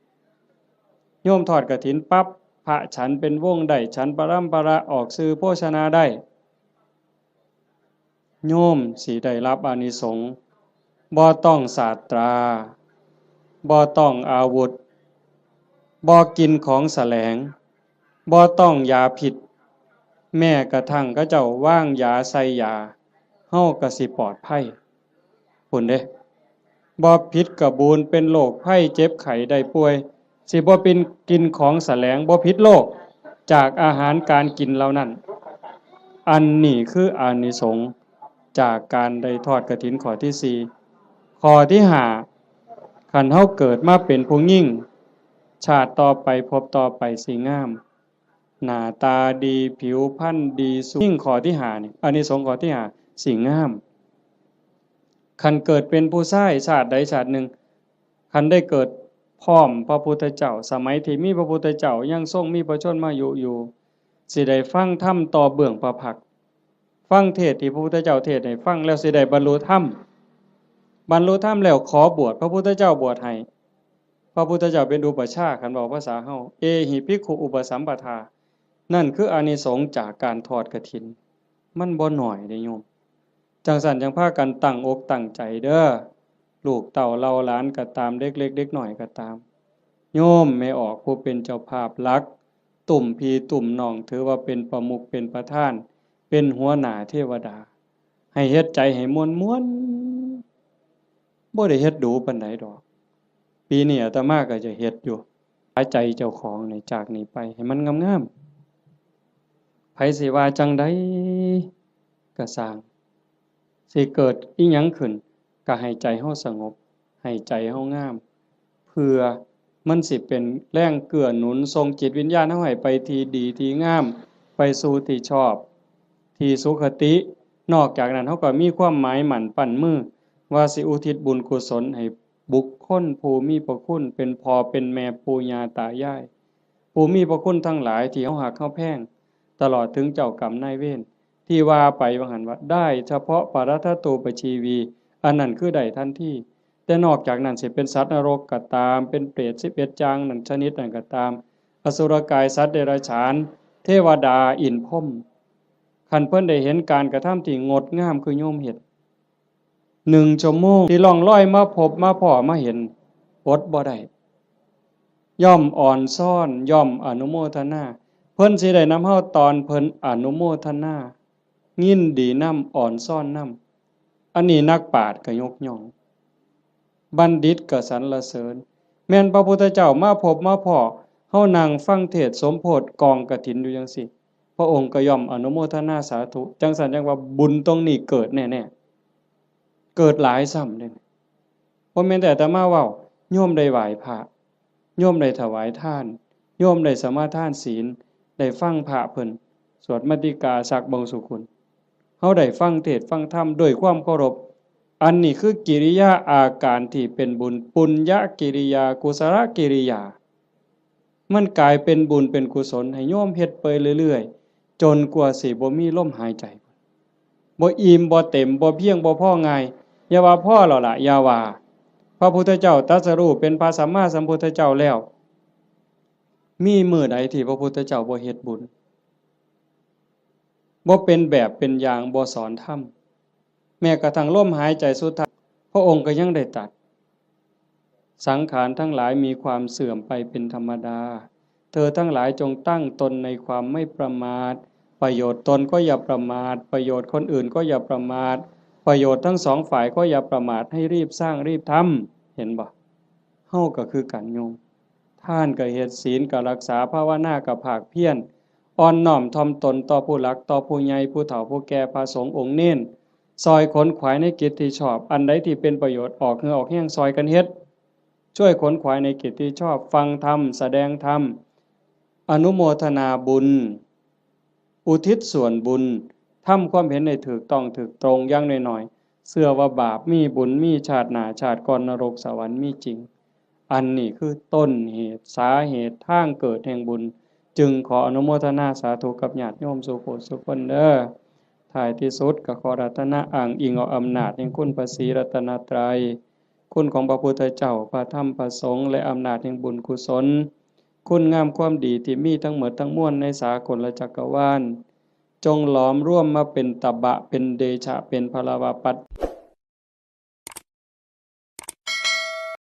4โยมทอดกฐินปั๊บพระฉันเป็นวงได้ฉันปรัมประออกสื่อโภชนาได้โยมสิได้รับอานิสงส์บ่ต้องศาสตราบ่ต้องอาวุธบ่กินของแสลงบ่ต้องยาพิษแม้กระทั่งเขาเจ้าว่างยาใส่ยาเฮาก็สิปลอดภัยพุ่นเด้บ่ผิดกระบูนเป็นโรคภัยเจ็บไข้ได้ป่วยสิบ่เป็นกินของแสลงบ่ผิดโรค จากอาหารการกินเหล่านั้นอันนี้คืออานิสงส์จากการได้ทอดกฐินข้อที่สี่ข้อที่ห้าคันเฮาเกิดมาเป็นผู้หญิงชาติต่อไปพบต่อไปสิงามหน้าตาดีผิวพรรณดีสุยิ่งข้อที่ห้านี่อานิสงส์ข้อที่ห้าสิงามคันเกิดเป็นผู้ชายชาติใดชาติหนึ่งคันได้เกิดพร้อมพระพุทธเจ้าสมัยที่มีพระพุทธเจ้ายังทรงมีพระชนมายุอยู่สิได้ฟังธรรมต่อเบื้องพระพักตร์ฟังเทศน์ที่พระพุทธเจ้าเทศน์ให้ฟังแล้วสิได้บรรลุธรรมแล้วขอบวชพระพุทธเจ้าบวชให้พระพุทธเจ้าเป็นอุปัชฌาย์คันบอกภาษาเฮาเอหิภิกขุอุปสัมปทานั่นคืออานิสงส์จากการทอดกฐินมันบ่น้อยเด้โยมจังซั่นจังพากันตั้งอกตั้งใจเด้อลูกเต้าเล่าหลานก็ตามเด็กเล็กเด็กน้อยก็ตามโยมไม่ออกผู้เป็นเจ้าภาพหลักตุ่มพี่ตุ่มน้องถือว่าเป็นประมุขเป็นประธานเป็นหัวหน้าเทวดาให้เฮ็ดใจให้ม่วนๆบ่ได้เฮ็ดดูปานใดดอกปีนี้อาตมาก็จะเฮ็ดอยู่หายใจเจ้าของนี่จากนี้ไปให้มันงามๆไผสิว่าจังได๋ก็สร้างสิเกิดอิหยังขึ้นก็ให้ใจเฮาสงบให้ใจเฮางามเพื่อมันสิเป็นแรงเกื้อหนุนส่งจิตวิญญาณเฮาให้ไปที่ดีที่งามไปสู่ที่ชอบที่สุขตินอกจากนั้นเฮาก็มีความหมายหมั่นปั้นมือว่าสิอุทิศบุญกุศลให้บุคคลผู้มีพระคุณเป็นพ่อเป็นแม่ปู่ย่าตายายผู้มีพระคุณทั้งหลายที่เฮาฮักเฮาแพงตลอดถึงเจ้ากรรมนายเวรที่ว่าไปว่าหั่นว่าได้เฉพาะปรัตถโตปชีวีอันนั้นคือได้ทันทีแต่นอกจากนั้นสิเป็นสัตว์นรกก็ตามเป็นเปรต11จางนั่นชนิดนั้นก็ตามอสุรกายสัตว์เดรัจฉานเทวดาอินทร์พรหมคันเพิ่นได้เห็นการกระทำที่งดงามคือโยมเฮ็ด1 ชั่วโมงที่ล่องลอยมาพบมาพ้อมาเห็นอดบ่ได้ย่อมอ่อนซ่อนย่อมอนุโมทนาเพิ่นสิได้นำเฮาตอนเพิ่นอนุโมทนายินดีนำอ่อนซ่อนนำอันนี้นักปราชญ์ก็ยกย่องบัณฑิตก็สรรเสริญแม่นพระพุทธเจ้ามาพบมาพ้อเฮานั่งฟังเทศน์สมโพธิกองกฐินอยู่จังซี่พระองค์ก็ย่อมอนุโมทนาสาธุจังซั่นจังว่าบุญตรงนี้เกิดแน่ๆเกิดหลายซ้ำเด้บ่แม่นแต่อาตมาเว้าโยมได้ไหว้พระโยมได้ถวายทานโยมได้สมาทานศีลได้ฟังพระเพิ่นสวดมัตติกาสักบงสุคุณเฮาได้ฟังเทศน์ฟังธรรมด้วยความเคารพอันนี้คือกิริยาอาการที่เป็นบุญปุญญกิริยากุศลกิริยามันกลายเป็นบุญเป็นกุศลให้โยมเฮ็ดไปเรื่อยๆจนกว่าสิบ่มีลมหายใจบ่อิ่มบ่เต็มบ่เพียงบ่พอง่ายอย่าว่าพอแล้วล่ะอย่าว่าพระพุทธเจ้าตรัสรู้เป็นพระสัมมาสัมพุทธเจ้าแล้วมีมื้อใดที่พระพุทธเจ้าบ่เฮ็ดบุญบ่เป็นแบบเป็นอย่างบ่สอนธรรมแม้กระทั่งลมหายใจสุดท้ายพระองค์ก็ยังได้ตรัสสังขารทั้งหลายมีความเสื่อมไปเป็นธรรมดาเธอทั้งหลายจงตั้งตนในความไม่ประมาทประโยชน์ตนก็อย่าประมาทประโยชน์คนอื่นก็อย่าประมาทประโยชน์ทั้งสองฝ่ายก็อย่าประมาทให้รีบสร้างรีบทำเห็นบ่เฮาก็คือกันโยมท่านก็เฮ็ดศีลก็รักษาภาวนาก็ภาคเพียรอ่อนน้อมถ่อมตนต่อผู้หลักต่อผู้ใหญ่ผู้เฒ่าผู้แก่พระสงฆ์องค์เน้นซอยขนขวายในกิจที่ชอบอันใดที่เป็นประโยชน์ออกเหงื่อออกแห้งซอยกันเฮ็ดช่วยขนขวายในกิจที่ชอบฟังธรรมแสดงธรรมอนุโมทนาบุญอุทิศส่วนบุญทำความเห็นในถูกต้องถูกตรงอย่างน้อยๆเชื่อว่าบาปมีบุญมีชาติหน้าชาติก่อนนรกสวรรค์มีจริงอันนี้คือต้นเหตุสาเหตุทางเกิดแห่งบุญจึงขออนุโมทนาสาธุกับญาติโยมสุโขสุคนเด้อท้ายที่สุดก็ขอรัตนะอ้างอิงเอาอำนาจแห่งคุณพระศรีรัตนตรัยคุณของพระพุทธเจ้าพระธรรมพระสงฆ์และอำนาจแห่งบุญกุศลคุณงามความดีที่มีทั้งหมดทั้งมวลในสากลจักรวาลจงหลอมร่วมมาเป็นตบะเป็นเดชะเป็นพลวปัต